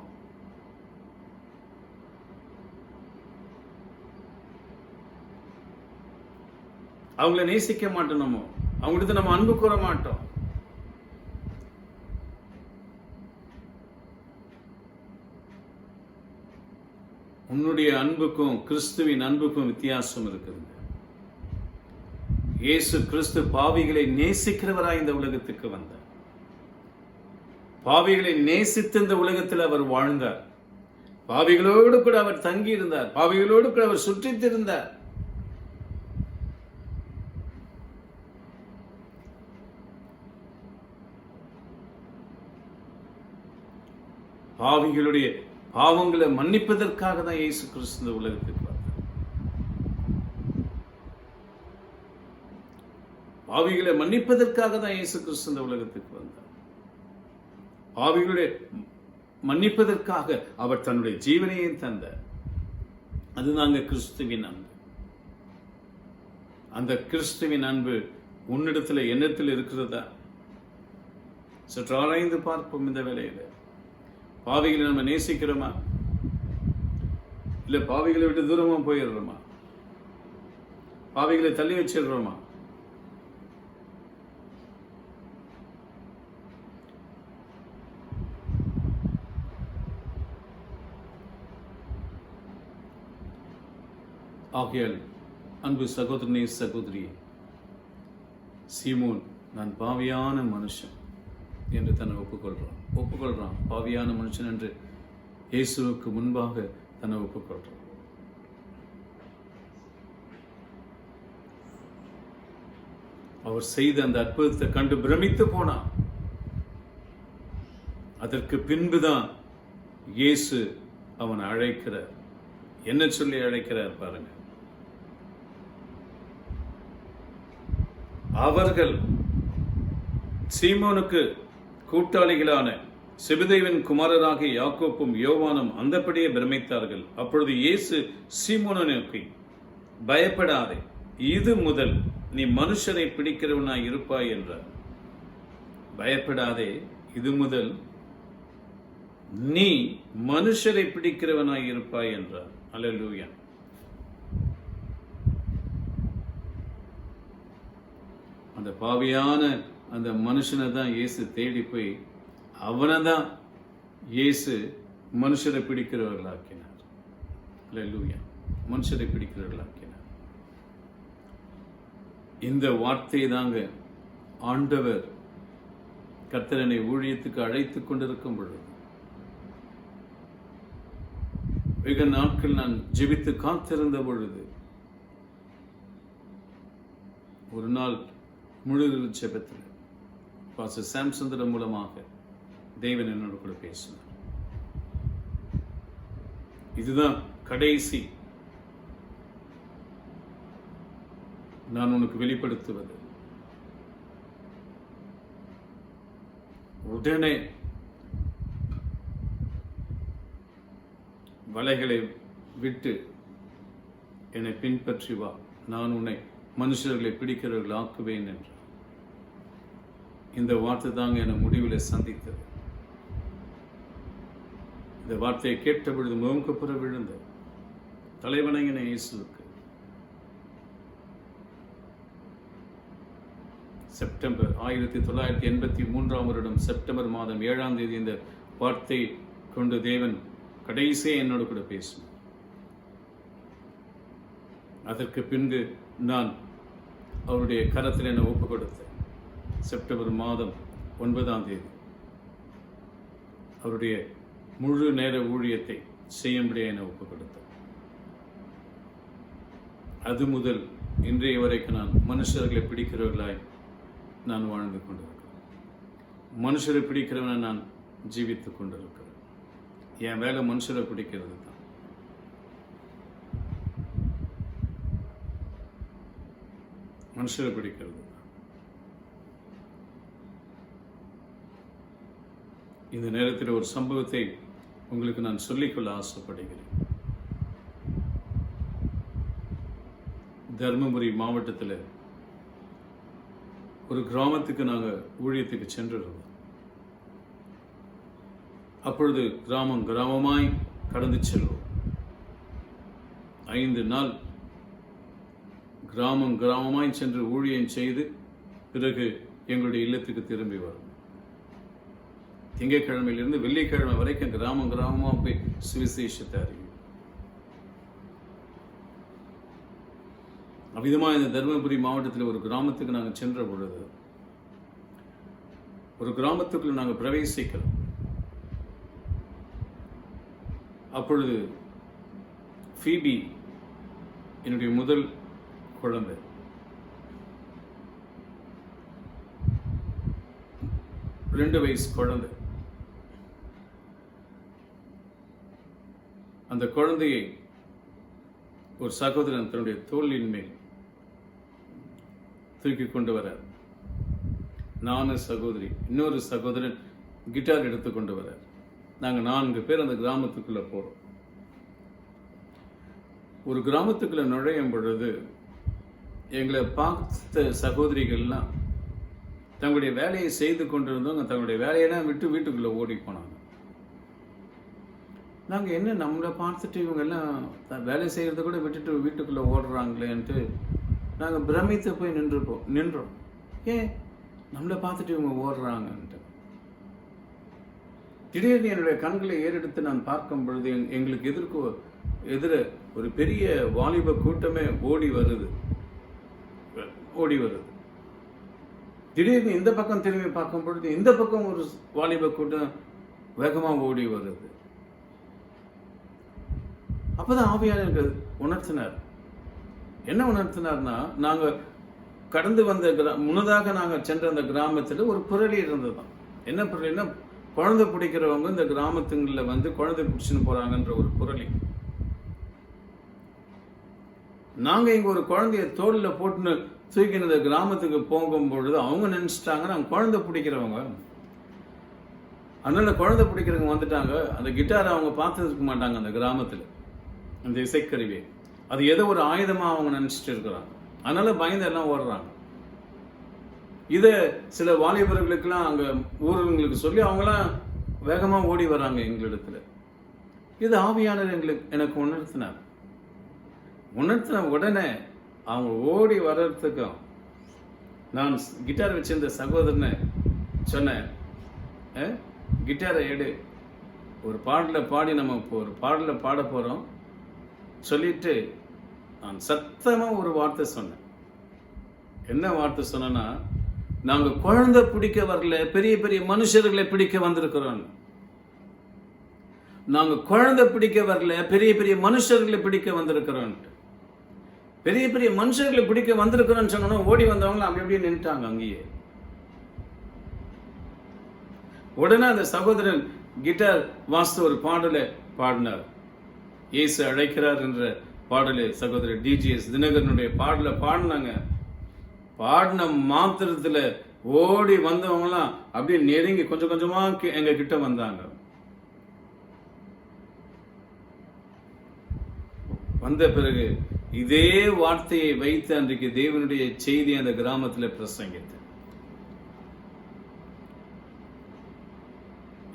அவங்கள நேசிக்க மாட்டோம். அவங்களுக்கு நம்ம அன்பு கூற மாட்டோம். உன்னுடைய அன்புக்கும் கிறிஸ்துவின் அன்புக்கும் வித்தியாசம் இருக்குதுங்க. இயேசு கிறிஸ்து பாவிகளை நேசிக்கிறவராய் இந்த உலகத்துக்கு வந்தார். பாவிகளை நேசித்து இந்த உலகத்தில் அவர் வாழ்ந்தார். பாவிகளோடு கூட அவர் தங்கி இருந்தார். பாவிகளோடு கூட அவர் சுற்றித்திருந்தார். பாவிகளுடைய பாவங்களை மன்னிப்பதற்காக தான் இயேசு கிறிஸ்து இந்த உலகத்துக்கு வந்தார். பாவிகளை மன்னிப்பதற்காக தான் இயேசு கிறிஸ்து இந்த உலகத்துக்கு வந்தார். பாவிகளுடைய மன்னிப்பதற்காக அவர் தன்னுடைய ஜீவனையே தந்தார். அதுதாங்க கிறிஸ்துவின் அன்பு. அந்த கிறிஸ்துவின் அன்பு உன்னிடத்தில் எண்ணத்தில் இருக்கிறதா? சற்று ஆராய்ந்து பார்ப்போம். இந்த வேளையில பாவிகளை நம்ம நேசிக்கிறோமா? இல்ல பாவிகளை விட்டு தூரமா போயிடுறோமா? பாவிகளை தள்ளி வச்சிடுறோமா? ஆகையால் அன்பு சகோதரனே, சகோதரியே, சீமோன் நான் பாவியான மனுஷன் என்று தன்னை ஒப்புக்கொள்றான். பாவியான மனுஷன் என்று இயேசுவுக்கு முன்பாக தன்னை ஒப்புக்கொள்றான். அவர் செய்த அந்த அற்புதத்தை கண்டு பிரமித்து போனான். அதற்கு பின்புதான் இயேசு அவனை அழைக்கிறார். என்ன சொல்லி அழைக்கிறார் பாருங்க. அவர்கள் சீமோனுக்கு கூட்டாளிகளான செபதேவின் குமாரராகிய யாக்கோப்பும் யோவானும் அந்தபடியே பிரமித்தார்கள். அப்பொழுது இயேசு சீமோனை நோக்கி, பயப்படாதே, இது முதல் நீ மனுஷரை பிடிக்கிறவனாய் இருப்பாய் என்றார். பயப்படாதே, இது முதல் நீ மனுஷரை பிடிக்கிறவனாய் இருப்பாய் என்றார். அல்லேலூயா. அந்த பாவியான அந்த மனுஷனை தான் இயேசு தேடி போய் அவனை தான் இயேசு மனுஷரை பிடிக்கிறவர்களாக்கினார். அல்லேலூயா. மனுஷரை பிடிக்கிறவர்களாக்கினார். இந்த வார்த்தை தாங்க ஆண்டவர் கர்த்தரனை ஊழியத்துக்கு அழைத்துக் கொண்டிருக்கும் பொழுது வெகு நாட்கள் நான் ஜெபித்து காத்திருந்த பொழுது ஒரு நாள் முழு ஜெபத்தில் பாஸ்டர் சாம்சுந்தரம் மூலமாக தேவன் என்னோடு கூட பேசினார். இதுதான் கடைசி நான் உனக்கு வெளிப்படுத்துவது. உடனே வலைகளை விட்டு என்னை பின்பற்றி வா, நான் உன்னை மனுஷர்களை பிடிக்கிறவர்கள் ஆக்குவேன் என்று இந்த வார்த்தை தாங்க என்னை முடிவில் சந்தித்தது. இந்த வார்த்தையை கேட்ட பொழுது முகம் புற விழுந்த தலைவணங்கின இயேசுவுக்கு செப்டம்பர் 1983 வருடம் செப்டம்பர் மாதம் 7ஆம் தேதி இந்த வார்த்தை கொண்டு தேவன் கடைசியே என்னோடு கூட பேசும். அதற்கு பின்பு நான் அவருடைய கரத்தில் என்னை ஒப்பு கொடுத்தேன். செப்டம்பர் மாதம் 9ஆம் தேதி அவருடைய முழு நேர ஊழியத்தை செய்யும்படியே என்னை ஒப்பு கொடுத்தேன். அது முதல் இன்றைய வரைக்கும் நான் மனுஷர்களை பிடிக்கிறவர்களாய் நான் வாழ்ந்து கொண்டிருக்கிறேன். மனுஷரை பிடிக்கிறவனை நான் ஜீவித்துக் கொண்டிருக்கிறேன். என் வேலை மனுஷரை பிடிக்கிறது தான். மனுஷரை பிடிக்கிறது. இந்த நேரத்தில் ஒரு சம்பவத்தை உங்களுக்கு நான் சொல்லிக்கொள்ள ஆசைப்படுகிறேன். தர்மபுரி மாவட்டத்தில் ஒரு கிராமத்துக்கு நாங்கள் ஊழியத்துக்கு சென்றிருந்தோம். அப்பொழுது கிராமமாய் கடந்து செல்வோம். 5 நாள் கிராமமாய் சென்று ஊழியம் செய்து பிறகு எங்களுடைய இல்லத்துக்கு திரும்பி வரும். திங்கட்கிழமையிலிருந்து வெள்ளிக்கிழமை வரைக்கும் கிராமமாக போய் சுவிசேஷத்தை அறிவிக்கும். அவ்விதமாக இந்த தர்மபுரி மாவட்டத்தில் ஒரு கிராமத்துக்கு நாங்கள் சென்ற பொழுது ஒரு கிராமத்துக்குள்ள நாங்கள் பிரவேசிக்கிறோம். அப்பொழுது ஃபீபி என்னுடைய முதல் குழந்தை, ரெண்டு வயசு குழந்தை. அந்த குழந்தையை ஒரு சகோதரன் தன்னுடைய தோளின் மேல் தூக்கி கொண்டு வரார். நானும் சகோதரி, இன்னொரு சகோதரன் கிட்டார் எடுத்துக்கொண்டு வரார். நாங்கள் 4 பேர் அந்த கிராமத்துக்குள்ள போறோம். ஒரு கிராமத்துக்குள்ள நுழையும் பொழுது எங்களை பார்த்த சகோதரிகள்லாம் தங்களுடைய வேலையை செய்து கொண்டிருந்தவங்க தங்களுடைய வேலையெல்லாம் விட்டு வீட்டுக்குள்ள ஓடி போனாங்க. நாங்கள் என்ன நம்மளை பார்த்துட்டு இவங்கெல்லாம் வேலை செய்கிறத கூட விட்டுட்டு வீட்டுக்குள்ளே ஓடுறாங்களேன்ட்டு நாங்கள் பிரமித்து போய் நின்றோம். ஏன் நம்மளை பார்த்துட்டு இவங்க ஓடுறாங்கன்ட்டு. திடீர்னு என்னுடைய கண்களை ஏறெடுத்து நான் பார்க்கும் பொழுது எங்களுக்கு எதிர ஒரு பெரிய வாலிப கூட்டமே ஓடி வருது. திடீர்னு இந்த பக்கம் திரும்பி பார்க்கும் பொழுது இந்த பக்கம் ஒரு வாலிப கூட்டம் வேகமாக ஓடி வருது. அப்பதான் ஆவியானவர் உணர்த்தினார். என்ன உணர்த்தினார்னா, நாங்க கடந்து வந்த முன்னதாக நாங்க சென்ற அந்த கிராமத்தில் ஒரு புரளி இருந்ததுதான். என்ன புரளின்னா, குழந்தை பிடிக்கிறவங்க இந்த கிராமத்துங்களில் வந்து குழந்தை பிடிச்சுன்னு போறாங்கன்ற ஒரு புரளி. நாங்க இங்க ஒரு குழந்தைய தோல்ல போட்டுன்னு தூக்கி இந்த கிராமத்துக்கு போகும் பொழுது அவங்க நினைச்சிட்டாங்க நாங்க குழந்தை பிடிக்கிறவங்க. அதனால குழந்தை பிடிக்கிறவங்க வந்துட்டாங்க. அந்த கிட்டாரை அவங்க பார்த்துருக்க மாட்டாங்க. அந்த கிராமத்தில் அந்த இசைக்கருவி அது ஏதோ ஒரு ஆயுதமா அவங்க நினைச்சிட்டு இருக்கிறாங்க. அதனால பயந்து எல்லாம் ஓடுறாங்க. இத சில வாலிபர்களுக்கெல்லாம் அங்க ஊர்களுக்கு சொல்லி அவங்களாம் வேகமா ஓடி வராங்க எங்களிடத்துல. இது ஆவியானவர் எனக்கு உணர்த்தினார். உணர்த்தின உடனே அவங்க ஓடி வர்றதுக்கும் நான் கிட்டார் வச்சிருந்த சகோதரனை சொன்னேன், கிட்டாரை எடு, ஒரு பாடல பாடி நம்ம ஒரு பாடல பாட போறோம் சொல்லிட்டு நான் சத்தமா ஒரு வார்த்தை சொன்னேன். என்ன வார்த்தை சொன்னா, நாங்க குழந்தை பிடிக்க வரல, பெரிய பெரிய மனுஷர்களை பிடிக்க வந்திருக்கிறோம். நாங்க குழந்தை பிடிக்க வரல, பெரிய பெரிய மனுஷர்களை பிடிக்க வந்திருக்கிறோம். பெரிய பெரிய மனுஷர்களை பிடிக்க வந்திருக்கிறோம்னு சொன்னா ஓடி வந்தவங்க அப்படி அப்படியே நின்றுட்டாங்க அங்கேயே. உடனே அந்த சகோதரன் கிட்டார் வாசித்த ஒரு பாடலை பாடினார். இயேசு அழைக்கிறார் என்ற பாடலை சகோதரர் டிஜிஎஸ் தினகரனுடைய பாடலை பாடினாங்க. பாடின மாத்திரத்துல ஓடி வந்தவங்கலாம் அப்படியே நெருங்கி கொஞ்சம் கொஞ்சமா எங்க கிட்ட வந்தாங்க. வந்த பிறகு இதே வார்த்தையை வைத்து அன்றைக்கு தேவனுடைய செய்தி அந்த கிராமத்தில் பிரசங்கித்தேன்.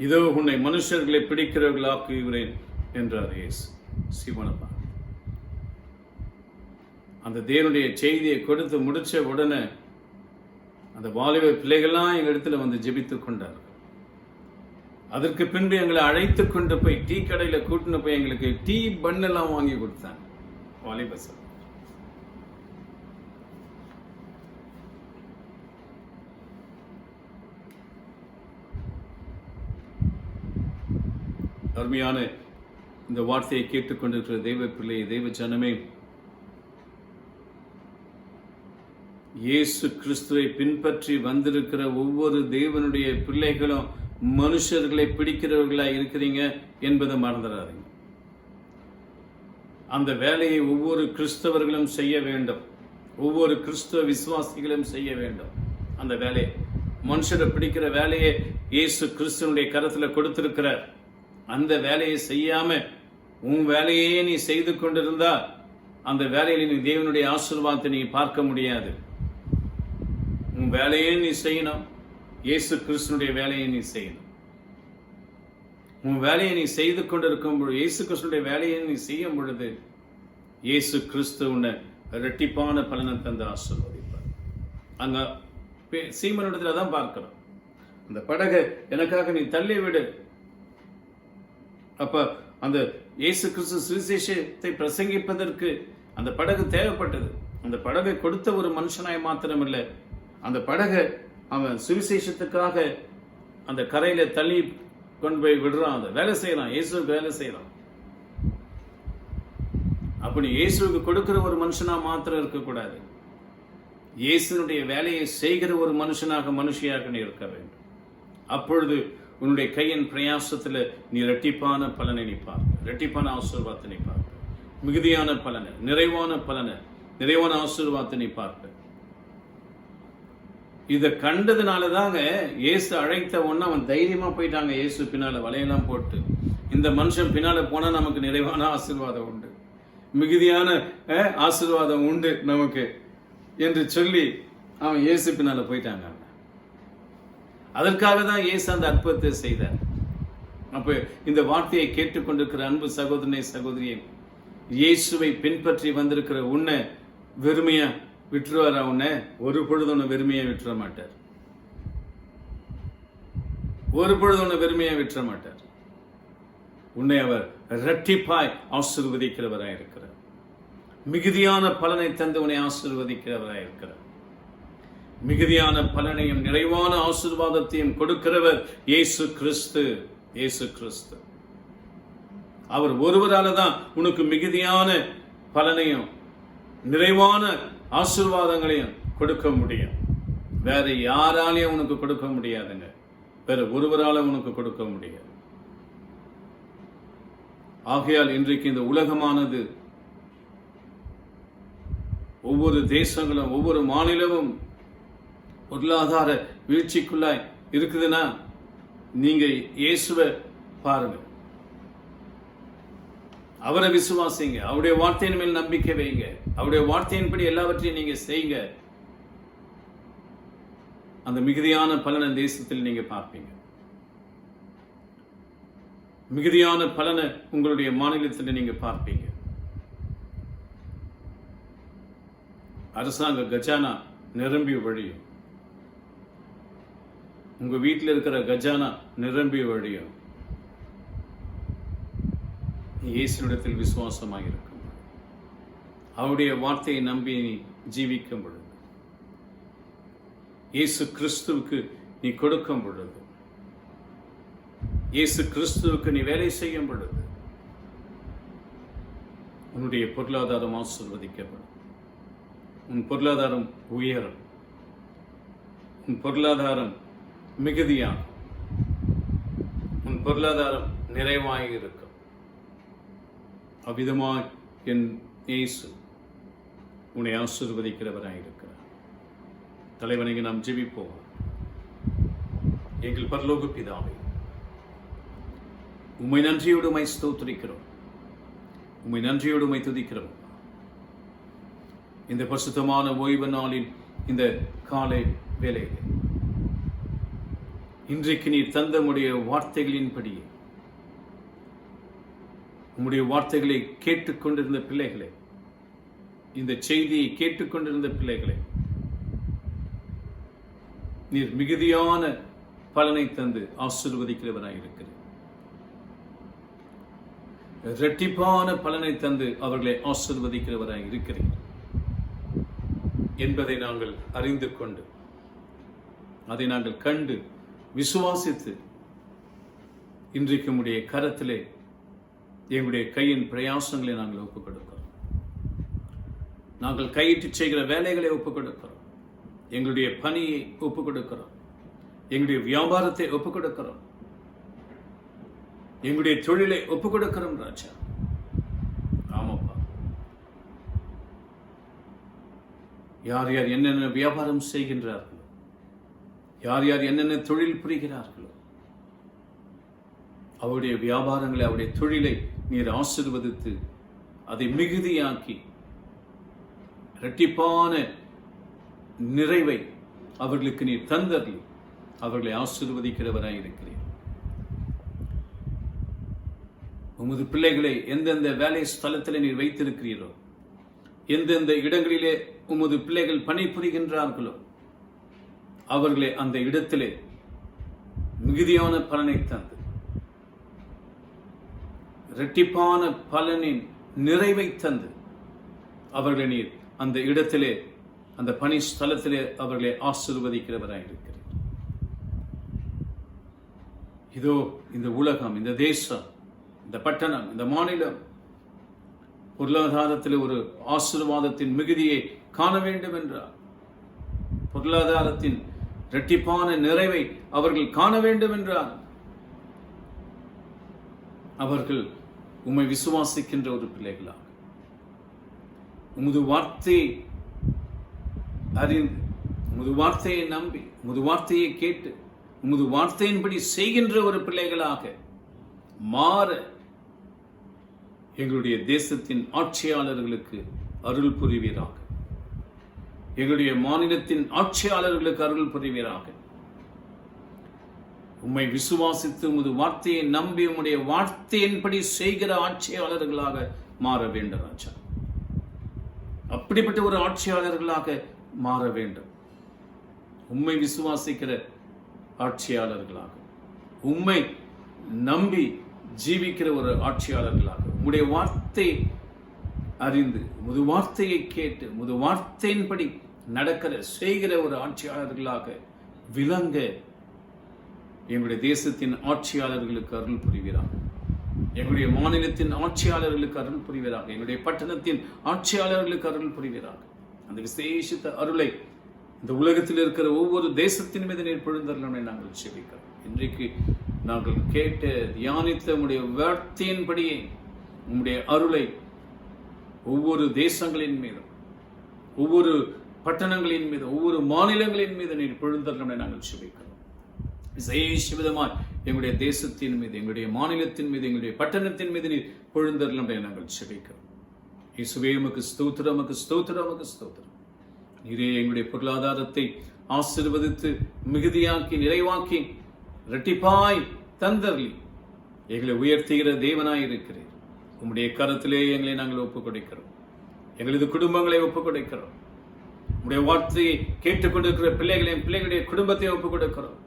இதோ உன்னை மனுஷர்களை பிடிக்கிறவர்களாக்குகிறேன் என்றார் இயேசு. சிவனப்பா அந்த தேவனுடைய செய்தியை கொடுத்து முடிச்ச உடனே அந்த வாலிப பிள்ளைகள்லாம் எங்க இடத்துல வந்து ஜெபித்துக் கொண்டார்கள். அதற்கு பின்பு எங்களை அழைத்து கொண்டு போய் டீ கடையில கூட்டின்னு போய் எங்களுக்கு டீ பண்ணெல்லாம் வாங்கி கொடுத்தாங்க. வாலிப சார் அருமையான இந்த வார்த்தையை கேட்டுக்கொண்டிருக்கிற தெய்வ பிள்ளை, தெய்வ ஜனமே, இயேசு கிறிஸ்துவை பின்பற்றி வந்திருக்கிற ஒவ்வொரு தேவனுடைய பிள்ளைகளும் மனுஷர்களை பிடிக்கிறவர்களாக இருக்கிறீங்க என்பதை மறந்துடாதீங்க. அந்த வேலையை ஒவ்வொரு கிறிஸ்தவர்களும் செய்ய வேண்டும். ஒவ்வொரு கிறிஸ்துவ விசுவாசிகளும் செய்ய வேண்டும். அந்த வேலையை, மனுஷரை பிடிக்கிற வேலையை இயேசு கிறிஸ்துவனுடைய கரத்தில் கொடுத்திருக்கிறார். அந்த வேலையை செய்யாம உன் வேலையே நீ செய்து கொண்டிருந்தா அந்த வேலையில் நீ தேவனுடைய ஆசீர்வாதத்தை நீ பார்க்க முடியாது. உன் வேலையே நீ செய்யணும், இயேசு கிறிஸ்துவனுடைய வேலையை நீ செய்யணும். உன் வேலையை நீ செய்து கொண்டிருக்கும் பொழுது, இயேசு கிறிஸ்துவனுடைய வேலையை நீ செய்யும் பொழுது, இயேசு கிறிஸ்து உன்னை இரட்டிப்பான பலனை தந்து ஆசீர்வதிப்பார். அங்க சீமனிடத்துல தான் பார்க்கிறோம், அந்த படகை எனக்காக நீ தள்ளி விடு. அப்ப அந்த இயேசு கிறிஸ்து சுவிசேஷத்தை பிரசங்கிப்பதற்கு அந்த படகு தேவைப்பட்டது. அந்த படகை கொடுத்த ஒரு மனுஷனாய் மாத்திரமில்லை, அந்த படகை அவன் சுவிசேஷத்துக்காக அந்த கரையில தள்ளி கொண்டு போய் விடுறான். அந்த வேலை செய்யறான், இயேசுக்கு வேலை செய்யறான். அப்படி இயேசுக்கு கொடுக்கிற ஒரு மனுஷனா மாத்திரம் இருக்கக்கூடாது, இயேசுனுடைய வேலையை செய்கிற ஒரு மனுஷனாக மனுஷியாக நீ இருக்க வேண்டும். அப்பொழுது உன்னுடைய கையின் பிரயாசத்தில் நீ இரட்டிப்பான பலனை நீ பார்க்க, இரட்டிப்பான ஆசீர்வாதத்தை நீ பார்க்க, மிகுதியான பலனை, நிறைவான பலனை, நிறைவான ஆசீர்வாதத்தை நீ பார்க்க. இதை கண்டதுனால தாங்க இயேசு அழைத்த உடனே அவன் தைரியமா போயிட்டாங்க. இயேசு பின்னால வலையெல்லாம் போட்டு, இந்த மனுஷன் பின்னால போனா நமக்கு நிறைவான ஆசீர்வாதம் உண்டு, மிகுதியான ஆசீர்வாதம் உண்டு நமக்கு என்று சொல்லி அவன் இயேசு பின்னால போயிட்டாங்க. அதற்காக தான் இயேசு அந்த அற்புதத்தை செய்தார். அப்ப இந்த வார்த்தையை கேட்டுக்கொண்டிருக்கிற அன்பு சகோதரனை சகோதரியை, இயேசுவை பின்பற்றி வந்திருக்கிற உன்னை வெறுமையா விட்டுருவாரா? உன்னை ஒரு பொழுது உன்னை வெறுமையா விட்டுற மாட்டார். ஒரு பொழுது உன்னை வெறுமையா விட்டுற மாட்டார். உன்னை அவர் இரட்டிப்பாய் ஆசீர்வதிக்கிறவராய் இருக்கிறார். மிகுதியான பலனை தந்து உன்னை ஆசீர்வதிக்கிறவராய் இருக்கிறார். மிகுதியான பலனையும் நிறைவான ஆசீர்வாதத்தையும் கொடுக்கிறவர் இயேசு கிறிஸ்து. இயேசு கிறிஸ்து அவர் ஒருவரால தான் உனக்கு மிகுதியான பலனையும் நிறைவான ஆசீர்வாதங்களையும் கொடுக்க முடியும். வேற யாராலையும் உனக்கு கொடுக்க முடியாதுங்க. வேற ஒருவரால உனக்கு கொடுக்க முடியாது. ஆகையால் இன்றைக்கு இந்த உலகமானது, ஒவ்வொரு தேசங்களும் ஒவ்வொரு மாநிலமும் பொருளாதார வீழ்ச்சிக்குள்ளாய் இருக்குதுன்னா நீங்க இயேசுவை பாருங்க, அவரை விசுவாசிங்க, அவருடைய வார்த்தையின் மேல் நம்பிக்கை வைங்க, அவருடைய வார்த்தையின்படி எல்லாவற்றையும் நீங்க செய்யுங்க. அந்த மிகுதியான பலனை தேசத்தில் நீங்க பார்ப்பீங்க. மிகுதியான பலனை உங்களுடைய மாநிலத்தில் நீங்க பார்ப்பீங்க. அரசாங்க கஜானா நிரம்பி வழியும், உங்க வீட்டில் இருக்கிற கஜானா நிரம்பி வழியும். இயேசுவிடத்தில் விசுவாசமாக இருக்கும், அவருடைய வார்த்தையை நம்பி நீ ஜீவிக்கும் பொழுது, இயேசு கிறிஸ்துவுக்கு நீ கொடுக்கும் பொழுது, இயேசு கிறிஸ்துவுக்கு நீ வேலை செய்யும் பொழுது, உன்னுடைய பொருளாதாரம் ஆசீர்வதிக்கப்படும். உன் பொருளாதாரம் உயரும், உன் பொருளாதாரம் மிகுதியாகும், உன் பொருளாதாரம் நிறைவாக இருக்கும். அவ்விதமாய் என் இயேசு உன்னை ஆசீர்வதிக்கிறவராக இருக்கிறார். தலைவனைக்கு நாம் ஜெபிப்போம். எங்கள் பரலோக பிதாவே, உம்மை நன்றியோடு உம்மை ஸ்தோத்திரிக்கிறோம், உம்மை நன்றியோடு உம்மை துதிக்கிறோம். இந்த பரிசுத்தமான ஓய்வு நாளின் இந்த காலை வேளையிலே இன்றைக்கு நீர் தந்த உம்முடைய வார்த்தைகளின்படியே, உம்முடைய வார்த்தைகளை கேட்டுக்கொண்டிருந்த பிள்ளைகளை, இந்த செய்தியை கேட்டுக்கொண்டிருந்த பிள்ளைகளை நீர் மிகுதியான பலனை தந்து ஆசீர்வதிக்கிறவராய் இருக்கிறேன். இரட்டிப்பான பலனை தந்து அவர்களை ஆசீர்வதிக்கிறவராய் இருக்கிறேன் என்பதை நாங்கள் அறிந்து கொண்டு, அதை நாங்கள் கண்டு விசுவாசித்து, இன்றைக்கு உம்முடைய கரத்திலே எங்களுடைய கையின் பிரயாசங்களை நாங்கள் ஒப்புக் கொடுக்கிறோம். நாங்கள் கையிட்டு செய்கிற வேலைகளை ஒப்புக் கொடுக்கிறோம். எங்களுடைய பணியை ஒப்புக் கொடுக்கிறோம். எங்களுடைய வியாபாரத்தை ஒப்புக் கொடுக்கிறோம். எங்களுடைய தொழிலை ஒப்புக் கொடுக்கிறோம் ராஜா. ஆமாப்பா, யார் யார் என்னென்ன வியாபாரம் செய்கின்றார்களோ, யார் யார் என்னென்ன தொழில் புரிகிறார்களோ, அவருடைய வியாபாரங்களை, அவருடைய தொழிலை நீர் ஆசீர்வதித்து அதை மிகுதியாக்கி இரட்டிப்பான நிறைவை அவர்களுக்கு நீர் தந்தருளி அவர்களை ஆசீர்வதிக்கிறவராய் இருக்கிறீர். உமது பிள்ளைகளை எந்தெந்த வேலை ஸ்தலத்தில் நீர் வைத்திருக்கிறீரோ, எந்தெந்த இடங்களிலே உமது பிள்ளைகள் பணிபுரிகின்றார்களோ, அவர்களை அந்த இடத்திலே மிகுதியான பலனை தந்து இரட்டிப்பான பலனின் நிறைவை தந்து அவர்களை நீர் அந்த இடத்திலே, அந்த பணி ஸ்தலத்திலே அவர்களை ஆசீர்வதிக்கிறவராய் இருக்கிறீர். இதோ இந்த உலகம், இந்த தேசம், இந்த பட்டணம், இந்த மாநிலம் பொருளாதாரத்தில் ஒரு ஆசீர்வாதத்தின் மிகுதியை காண வேண்டும் என்றார். பொருளாதாரத்தின் இரட்டிப்பான நிறைவை அவர்கள் காண வேண்டும் என்றார். அவர்கள் உம்மை விசுவாசிக்கின்ற ஒரு பிள்ளைகளாக, உமது வார்த்தையை அறிந்து, உமது வார்த்தையை நம்பி, உமது வார்த்தையை கேட்டு, உமது வார்த்தையின்படி செய்கின்ற ஒரு பிள்ளைகளாக மாற எங்களுடைய தேசத்தின் ஆட்சியாளர்களுக்கு அருள் புரிவீராக. எங்களுடைய மாநிலத்தின் ஆட்சியாளர்களுக்கு அருள் புரிவீராக. உம்மை விசுவாசித்து உமது வார்த்தையை நம்பி உம்முடைய வார்த்தையின்படி செய்கிற ஆட்சியாளர்களாக மாற வேண்டும் ராஜா. அப்படிப்பட்ட ஒரு ஆட்சியாளர்களாக மாற வேண்டும். உம்மை விசுவாசிக்கிற ஆட்சியாளர்களாக, உம்மை நம்பி ஜீவிக்கிற ஒரு ஆட்சியாளர்களாக, உம்முடைய வார்த்தை அறிந்து, உமது வார்த்தையை கேட்டு, உமது வார்த்தையின்படி நடக்கிற செய்கிற ஒரு ஆட்சியாளர்களாக விளங்க எங்களுடைய தேசத்தின் ஆட்சியாளர்களுக்கு அருள் புரிவீராக. எங்களுடைய மாநிலத்தின் ஆட்சியாளர்களுக்கு அருள் புரிவீராக. எங்களுடைய பட்டணத்தின் ஆட்சியாளர்களுக்கு அருள் புரிவீராக. அந்த விசேஷித்த அருளை இந்த உலகத்தில் இருக்கிற ஒவ்வொரு தேசத்தின் மீது நீர் பொழிந்தருளை நாங்கள் செபிக்கிறோம். இன்றைக்கு நாங்கள் கேட்ட தியானித்த உம்முடைய வார்த்தையின்படியே உம்முடைய அருளை ஒவ்வொரு தேசங்களின் மீதும், ஒவ்வொரு பட்டணங்களின் மீது, ஒவ்வொரு மாநிலங்களின் மீது நீர் பொழிந்தருளை நாங்கள் செபிக்கிறோம். விசேஷ விதமாய் எங்களுடைய தேசத்தின் மீது, எங்களுடைய மாநிலத்தின் மீது, எங்களுடைய பட்டணத்தின் மீது நீர் பொழிந்தருளை நாங்கள் செபிக்கிறோம். இயேசுவே உமக்கு ஸ்தோத்திரம், உமக்கு ஸ்தோத்திரம், உமக்கு ஸ்தோத்திரம். நீரே எங்களுடைய பொருளாதாரத்தை ஆசீர்வதித்து மிகுதியாக்கி நிறைவாக்கி இரட்டிப்பாய் தந்தருளி எங்களை உயர்த்துகிற தேவனாய் இருக்கிறீர். உம்முடைய கரத்திலே எங்களை நாங்கள் ஒப்புக் கொடுக்கிறோம். எங்களது குடும்பங்களை ஒப்புக் கொடுக்கிறோம். உம்முடைய வார்த்தையை கேட்டுக்கொண்டிருக்கிற பிள்ளைகளையும் பிள்ளைகளுடைய குடும்பத்தை ஒப்புக் கொடுக்கிறோம்.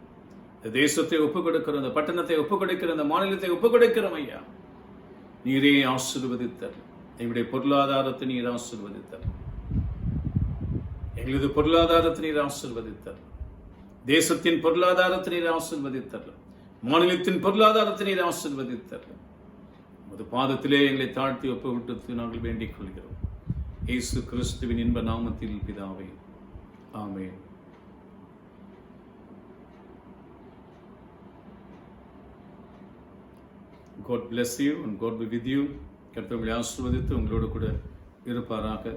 இந்த தேசத்தை ஒப்புக் கொடுக்கிறோம், இந்த பட்டணத்தை ஒப்புக் கொடுக்கிறோம், இந்த மாநிலத்தை ஒப்புக் கொடுக்கிறோம். ஐயா, நீரே ஆசீர்வதித்தர். எங்களுடைய பொருளாதாரத்தை நீர் ஆசீர்வதித்தர். எங்களது பொருளாதாரத்தை நீர் ஆசீர்வதித்தர். தேசத்தின் பொருளாதாரத்தை நீர் ஆசீர்வதித்தர். மாநிலத்தின் பொருளாதாரத்தை நீர் ஆசீர்வதித்தர். உமது பாதத்திலே எங்களை தாழ்த்தி ஒப்புவிட்டு நாங்கள் வேண்டிக் கொள்கிறோம். இயேசு கிறிஸ்துவின் இன்ப நாமத்தில் பிதாவே, ஆமென். God bless you and God be with you. கர்த்தர் உங்களை ஆசீர்வதித்து உங்களோடு கூட இருப்பாராக.